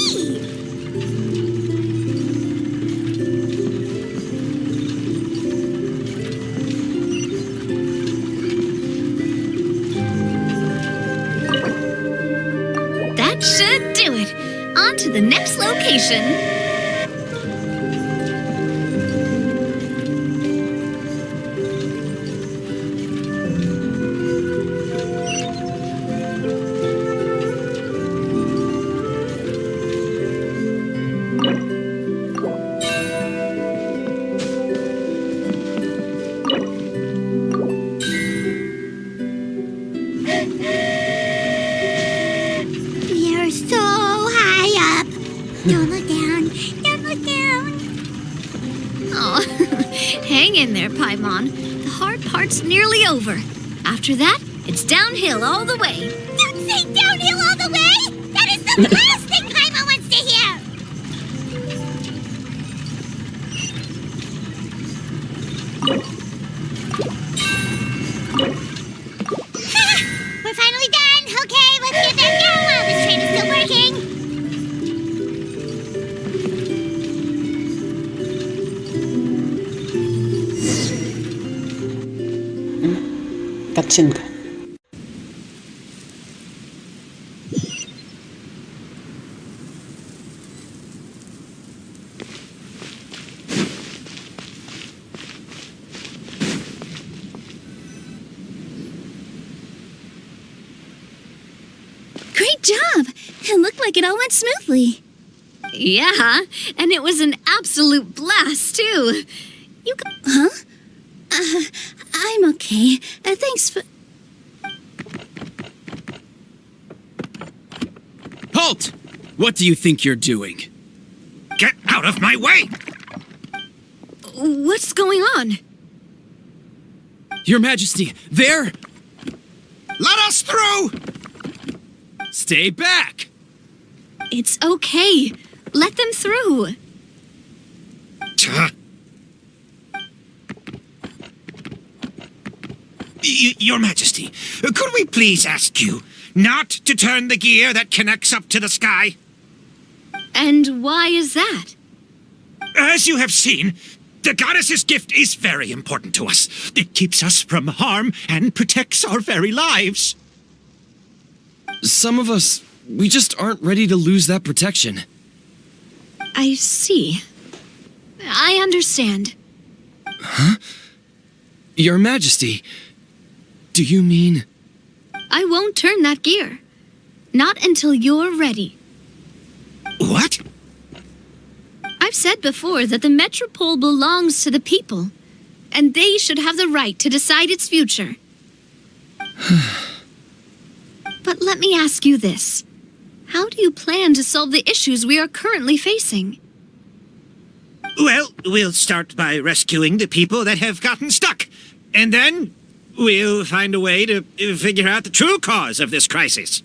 That should do it. On to the next location. We're so high up. Don't look down. Don't look down. Oh, hang in there, Paimon. The hard part's nearly over. After that, it's downhill all the way. Don't say downhill all the way! That is the last thing Paimon wants to hear! licin kan. Great job! It looked like it all went smoothly. Yeah, and it was an absolute blast, too. You go- Huh? I'm okay. Thanks for... Halt! What do you think you're doing? Get out of my way! What's going on? Your Majesty, there! Let us through! Stay back! It's okay. Let them through. Your Majesty, could we please ask you not to turn the gear that connects up to the sky? And why is that? As you have seen, the goddess's gift is very important to us. It keeps us from harm and protects our very lives. Some of us, we just aren't ready to lose that protection. I see. I understand. Huh? Your Majesty, do you mean... I won't turn that gear. Not until you're ready. What? I've said before that the Metropole belongs to the people, and they should have the right to decide its future. But let me ask you this. How do you plan to solve the issues we are currently facing? Well, we'll start by rescuing the people that have gotten stuck. And then we'll find a way to figure out the true cause of this crisis.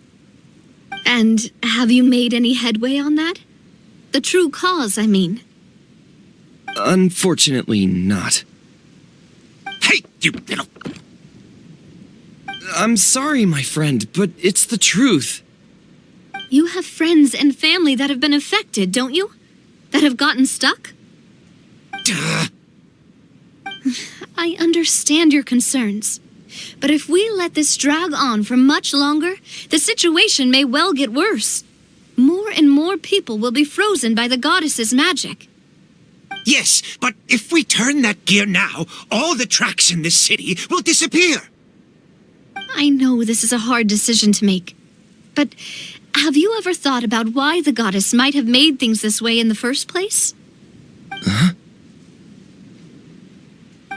And have you made any headway on that? The true cause, I mean. Unfortunately not. Hey, you little... I'm sorry, my friend, but it's the truth. You have friends and family that have been affected, don't you? That have gotten stuck? Duh. I understand your concerns. But if we let this drag on for much longer, the situation may well get worse. More and more people will be frozen by the goddess's magic. Yes, but if we turn that gear now, all the tracks in this city will disappear. I know this is a hard decision to make. But have you ever thought about why the goddess might have made things this way in the first place? Huh?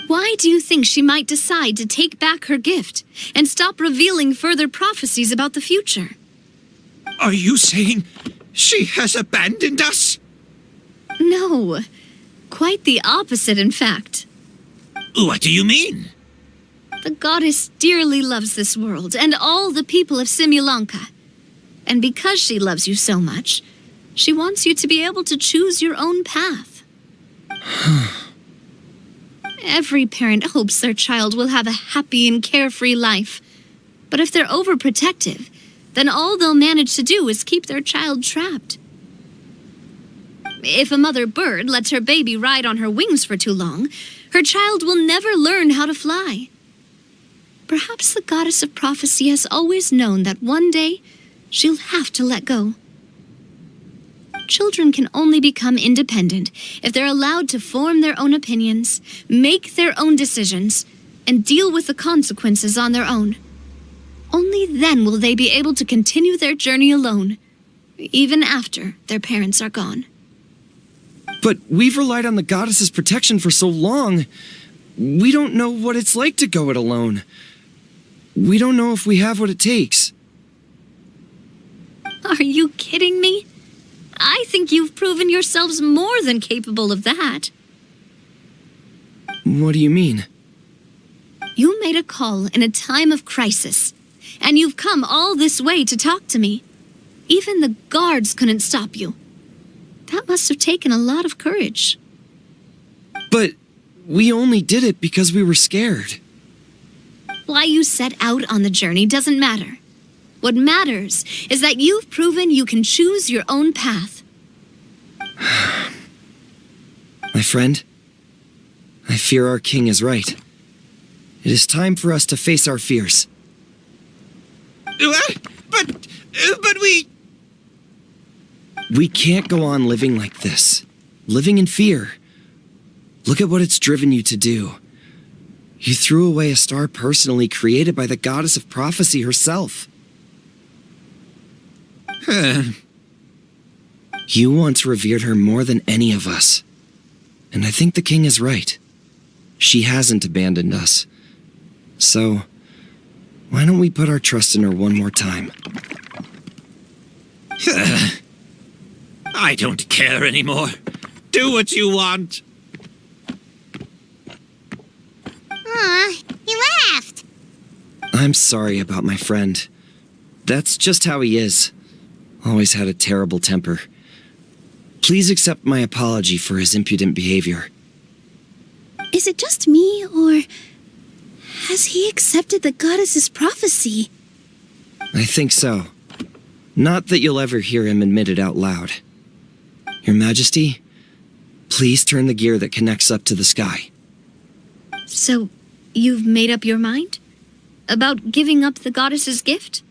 Why do you think she might decide to take back her gift and stop revealing further prophecies about the future? Are you saying she has abandoned us? No. Quite the opposite, in fact. What do you mean? The goddess dearly loves this world and all the people of Simulanka. And because she loves you so much, she wants you to be able to choose your own path. Every parent hopes their child will have a happy and carefree life. But if they're overprotective, then all they'll manage to do is keep their child trapped. If a mother bird lets her baby ride on her wings for too long, her child will never learn how to fly. Perhaps the goddess of prophecy has always known that one day she'll have to let go. Children can only become independent if they're allowed to form their own opinions, make their own decisions, and deal with the consequences on their own. Only then will they be able to continue their journey alone, even after their parents are gone. But we've relied on the goddess's protection for so long. We don't know what it's like to go it alone. We don't know if we have what it takes. Are you kidding me? I think you've proven yourselves more than capable of that. What do you mean? You made a call in a time of crisis, and you've come all this way to talk to me. Even the guards couldn't stop you. That must have taken a lot of courage. But we only did it because we were scared. Why you set out on the journey doesn't matter. What matters is that you've proven you can choose your own path. My friend, I fear our king is right. It is time for us to face our fears. But we... We can't go on living like this. Living in fear. Look at what it's driven you to do. You threw away a star personally created by the goddess of prophecy herself. You once revered her more than any of us. And I think the king is right. She hasn't abandoned us. So, why don't we put our trust in her one more time? I don't care anymore. Do what you want. Aw, he laughed. I'm sorry about my friend. That's just how he is. Always had a terrible temper. Please accept my apology for his impudent behavior. Is it just me, or has he accepted the goddess's prophecy? I think so. Not that you'll ever hear him admit it out loud. Your Majesty, please turn the gear that connects up to the sky. So, you've made up your mind? About giving up the goddess's gift?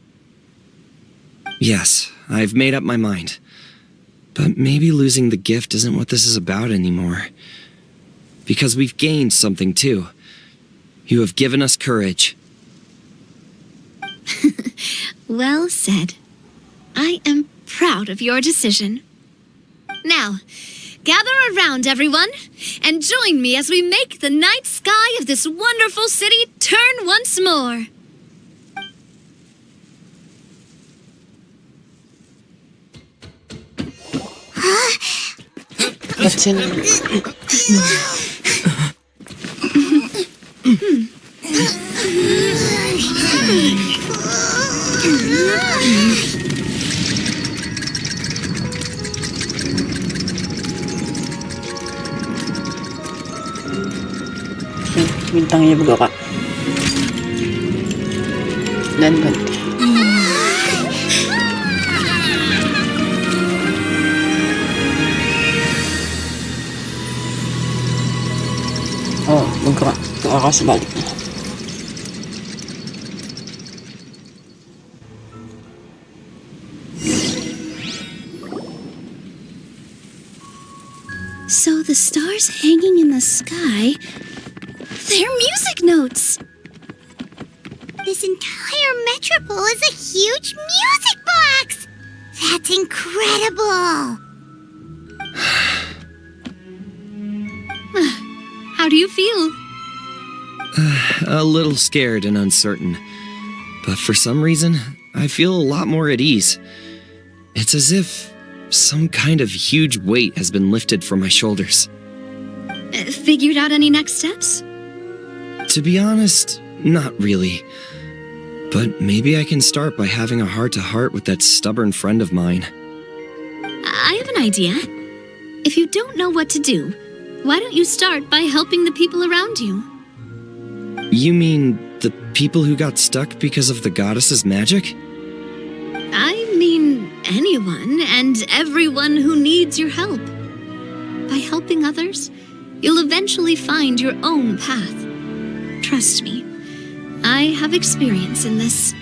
Yes, I've made up my mind. But maybe losing the gift isn't what this is about anymore. Because we've gained something too. You have given us courage. Well said. I am proud of your decision. Now, gather around, everyone, and join me as we make the night sky of this wonderful city turn once more. Kecil. Bintangnya buka, Kak. Dan ganti. Oh, bergerak ke arah sebaliknya. So the stars hanging in the sky, they're music notes. This entire metropole is a huge music box! That's incredible! How do you feel? A little scared and uncertain. But for some reason, I feel a lot more at ease. It's as if some kind of huge weight has been lifted from my shoulders. Figured out any next steps? To be honest, not really. But maybe I can start by having a heart-to-heart with that stubborn friend of mine. I have an idea. If you don't know what to do, why don't you start by helping the people around you? You mean the people who got stuck because of the goddess's magic? I mean anyone and everyone who needs your help. By helping others, you'll eventually find your own path. Trust me, I have experience in this.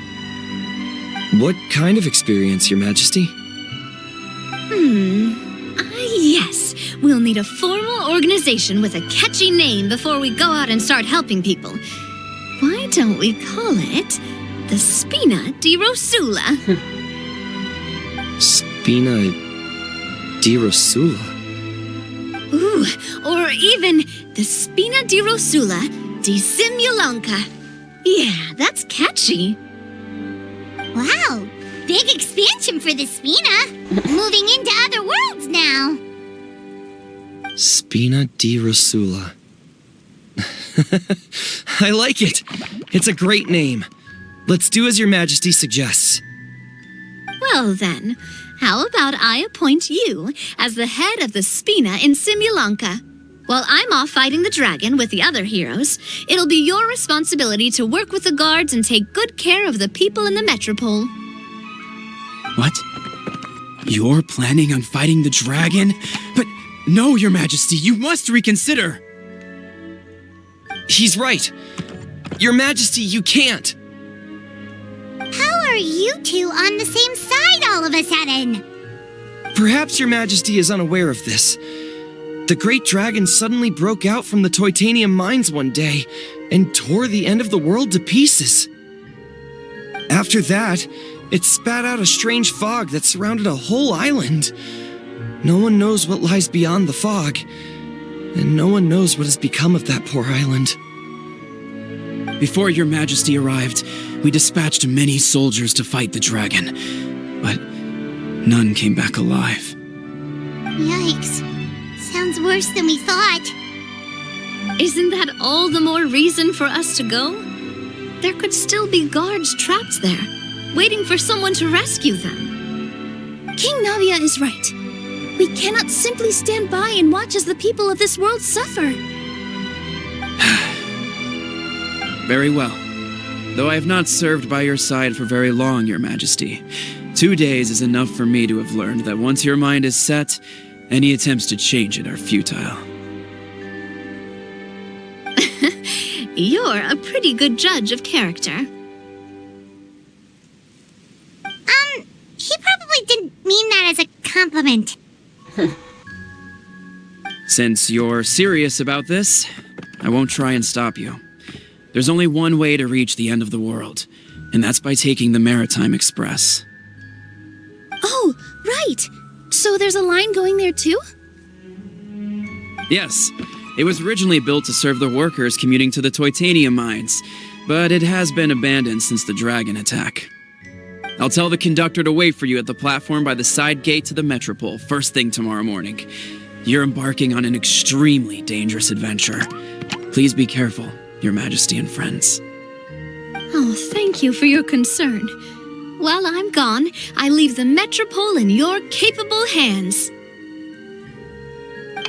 What kind of experience, Your Majesty? Yes, we'll need a formal organization with a catchy name before we go out and start helping people. Why don't we call it the Spina di Rosula? Spina di Rosula? Ooh, or even the Spina di Rosula di Simulanka. Yeah, that's catchy. Wow, big expansion for the Spina. Moving into other worlds now. Spina di Rosula. I like it. It's a great name. Let's do as Your Majesty suggests. Well then, how about I appoint you as the head of the Spina in Simulanka? While I'm off fighting the dragon with the other heroes, it'll be your responsibility to work with the guards and take good care of the people in the metropole. What? You're planning on fighting the dragon? But no, Your Majesty, you must reconsider. He's right. Your Majesty, you can't! How are you two on the same side all of a sudden? Perhaps Your Majesty is unaware of this. The Great Dragon suddenly broke out from the Titanium mines one day and tore the end of the world to pieces. After that, it spat out a strange fog that surrounded a whole island. No one knows what lies beyond the fog, and no one knows what has become of that poor island. Before Your Majesty arrived, we dispatched many soldiers to fight the dragon, but none came back alive. Yikes. Sounds worse than we thought. Isn't that all the more reason for us to go? There could still be guards trapped there, waiting for someone to rescue them. King Navia is right. We cannot simply stand by and watch as the people of this world suffer. Very well. Though I have not served by your side for very long, Your Majesty, 2 days is enough for me to have learned that once your mind is set, any attempts to change it are futile. You're a pretty good judge of character. He probably didn't mean that as a compliment. Since you're serious about this, I won't try and stop you. There's only one way to reach the end of the world, and that's by taking the Maritime Express. Oh, right! So there's a line going there too? Yes, it was originally built to serve the workers commuting to the Titanium mines, but it has been abandoned since the dragon attack. I'll tell the conductor to wait for you at the platform by the side gate to the Metropole first thing tomorrow morning. You're embarking on an extremely dangerous adventure. Please be careful, Your Majesty and friends. Oh, thank you for your concern. While I'm gone, I leave the Metropole in your capable hands.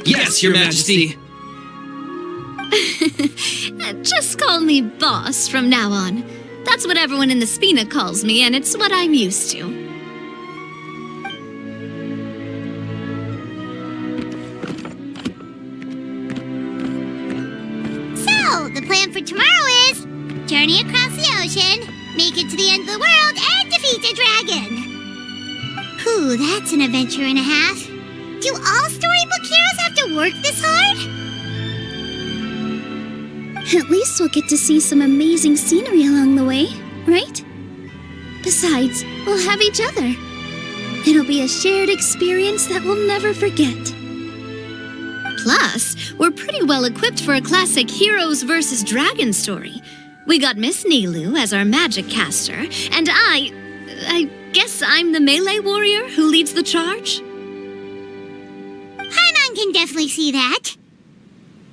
Yes, Your Majesty! Just call me boss from now on. That's what everyone in the Spina calls me, and it's what I'm used to. So, the plan for tomorrow is journey across the ocean, make it to the end of the world, and defeat a dragon. Whew, that's an adventure and a half. Do all storybook heroes have to work this hard? At least we'll get to see some amazing scenery along the way, right? Besides, we'll have each other. It'll be a shared experience that we'll never forget. Plus, we're pretty well equipped for a classic heroes versus dragon story. We got Miss Nilu as our magic caster, and I guess I'm the melee warrior who leads the charge? Paimon can definitely see that.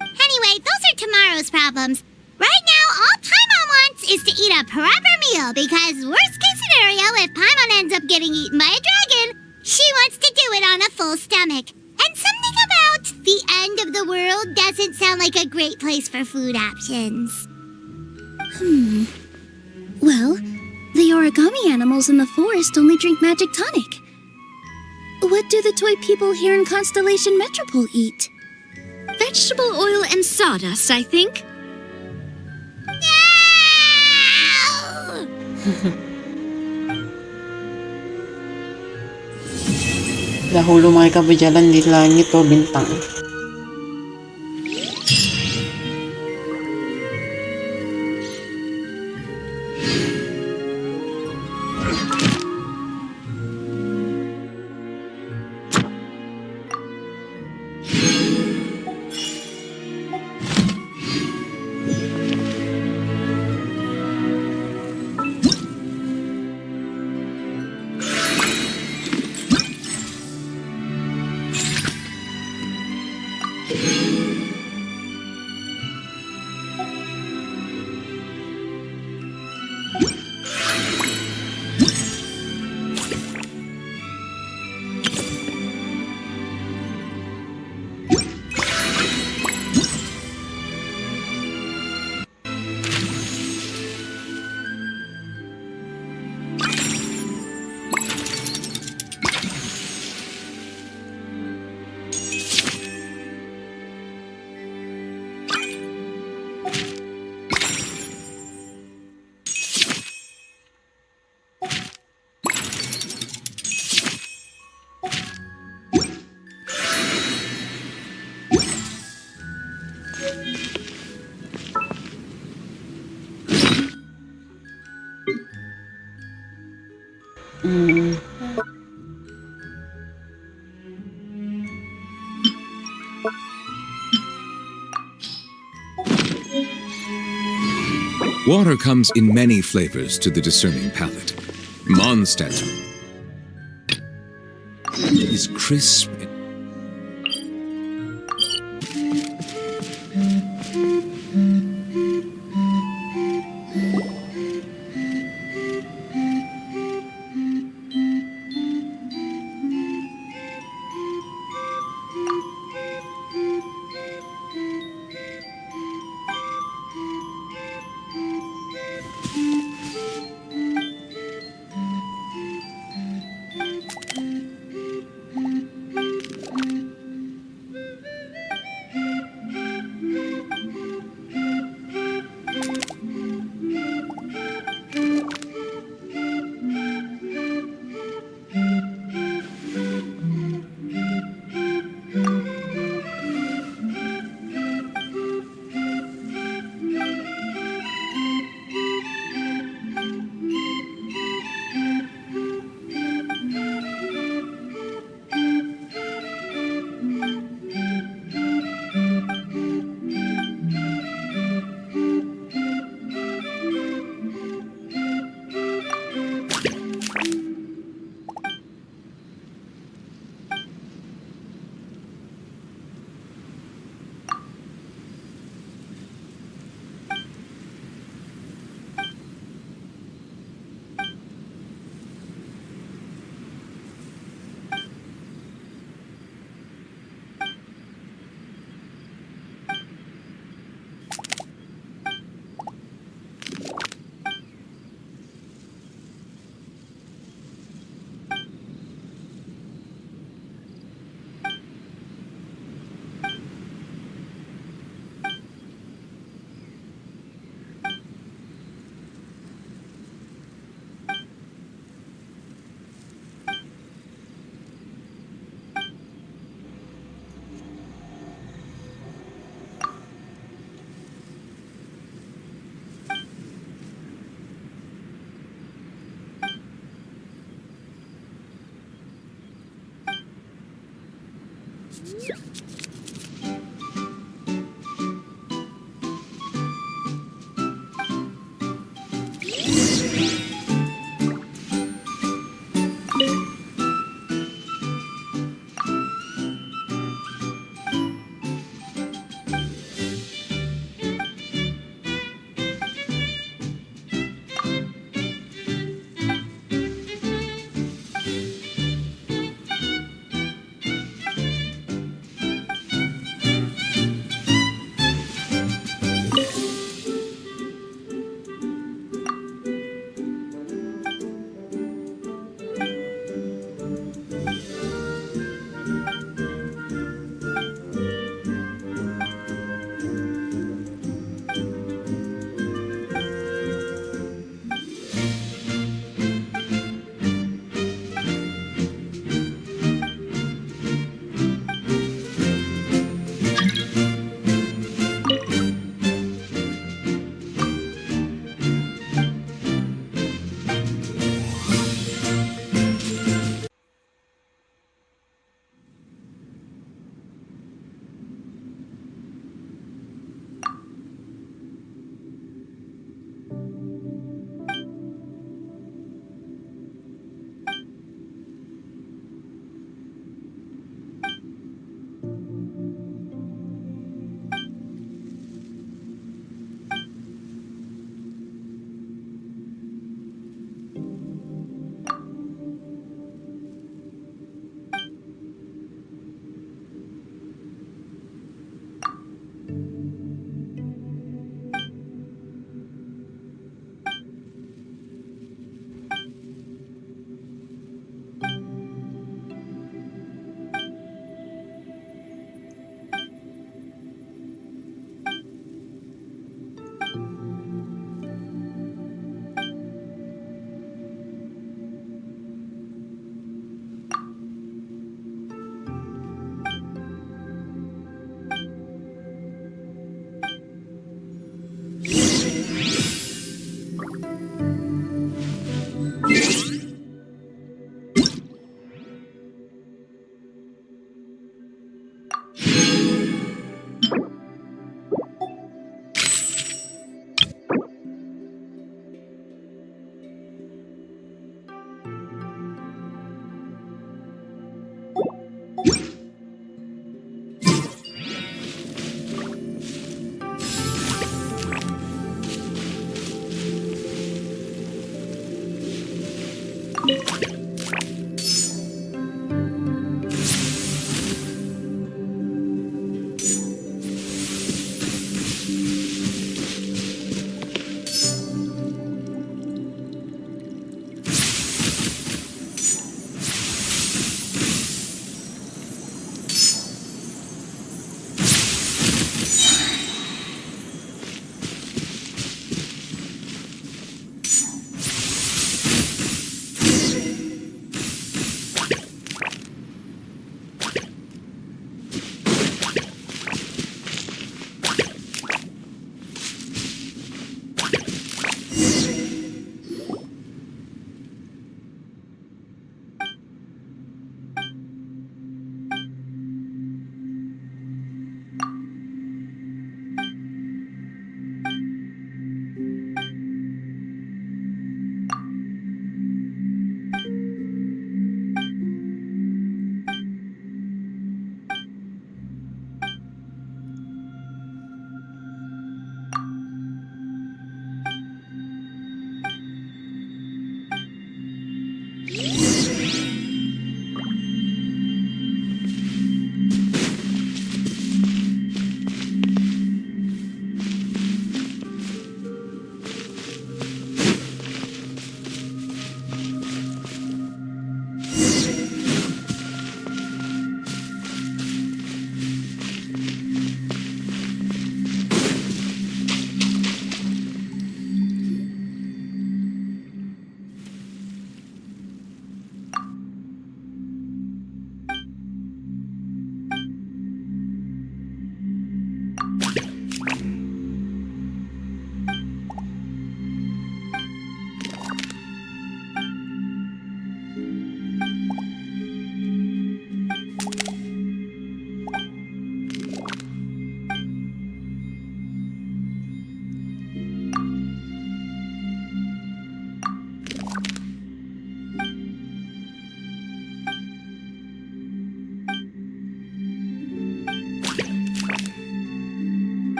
Anyway, those are tomorrow's problems. Right now, all Paimon wants is to eat a proper meal, because worst case scenario, if Paimon ends up getting eaten by a dragon, she wants to do it on a full stomach. And something about the end of the world doesn't sound like a great place for food options. Well, the origami animals in the forest only drink magic tonic. What do the toy people here in Constellation Metropole eat? Vegetable oil and sawdust, I think. Dahulu mereka berjalan di langit o bintang. Water comes in many flavors to the discerning palate. Mondstadt is crisp.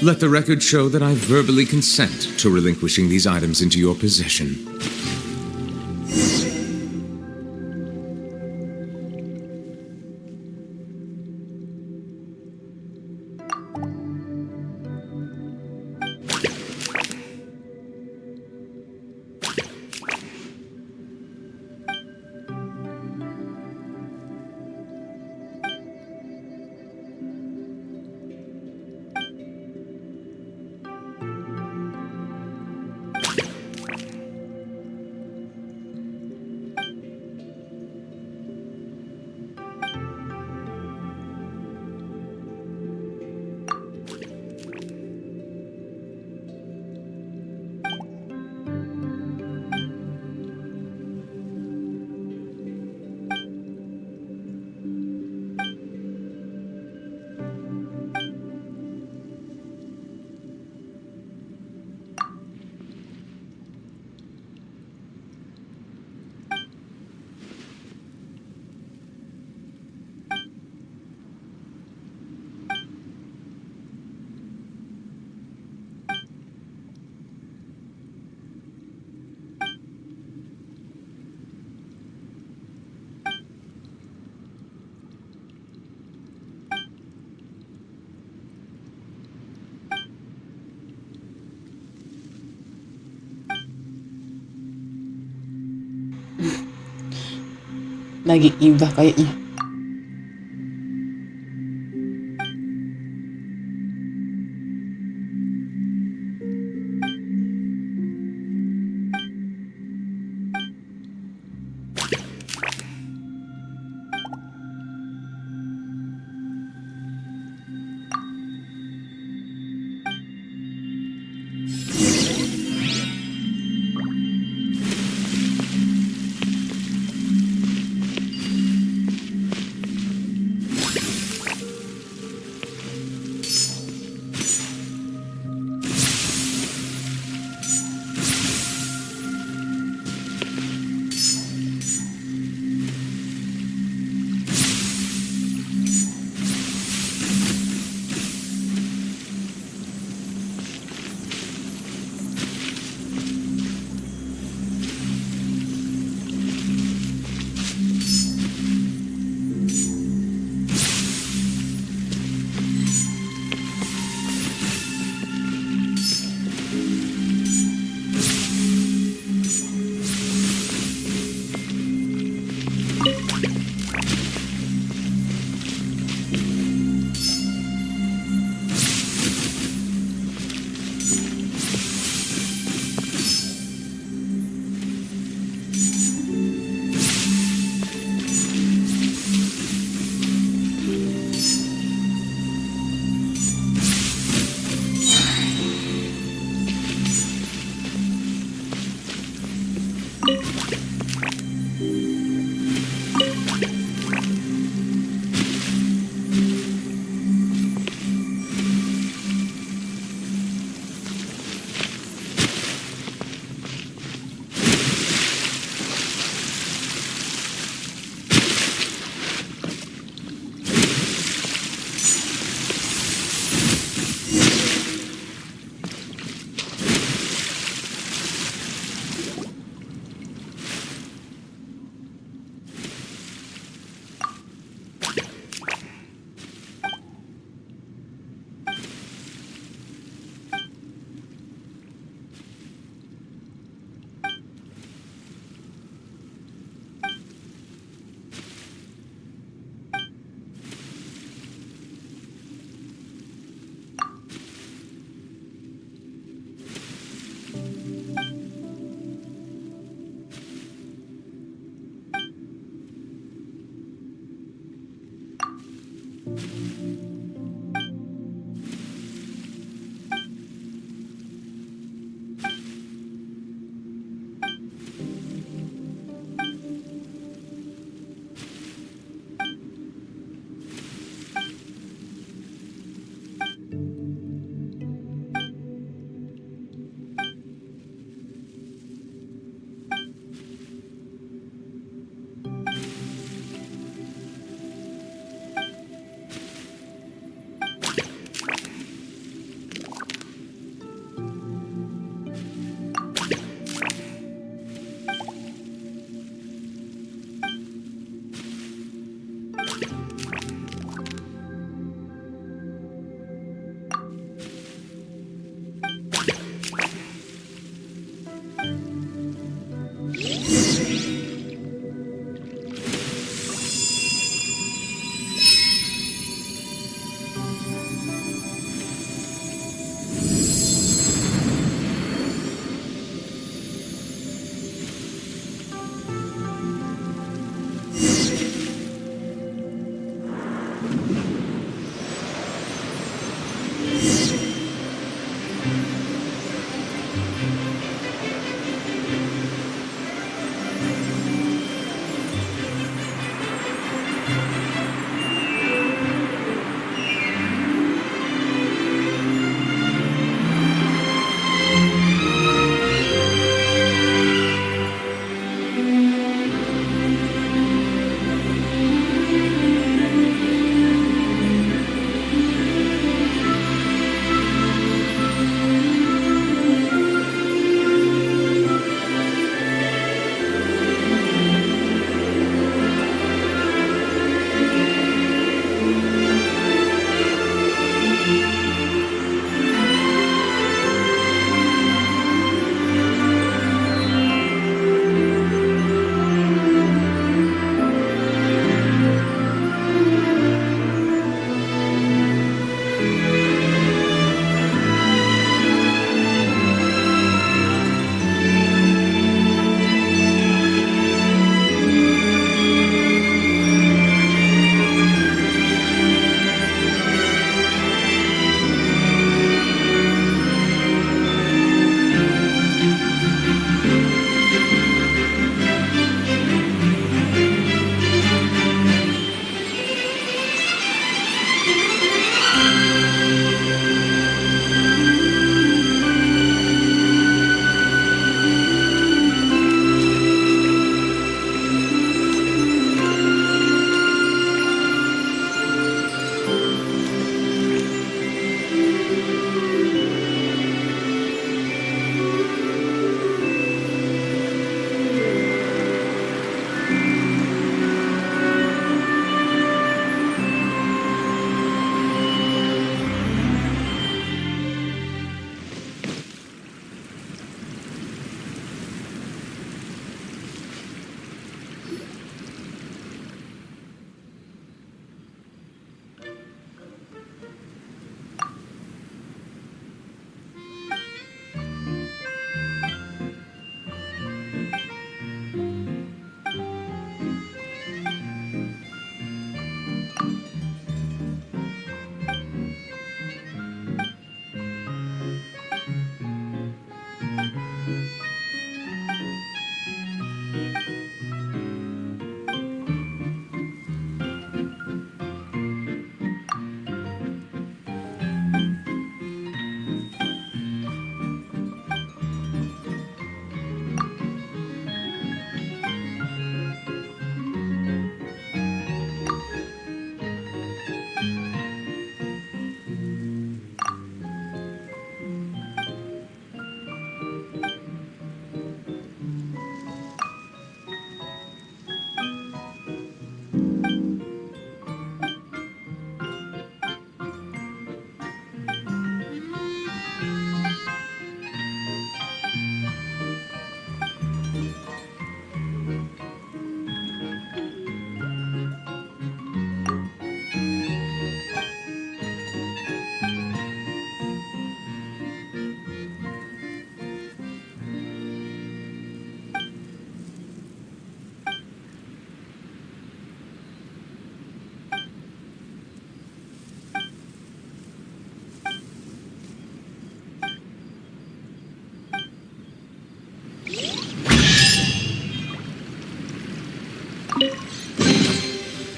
Let the record show that I verbally consent to relinquishing these items into your possession. Nag-iiba kayaknya.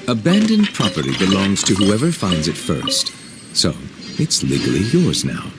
Abandoned property belongs to whoever finds it first, so it's legally yours now.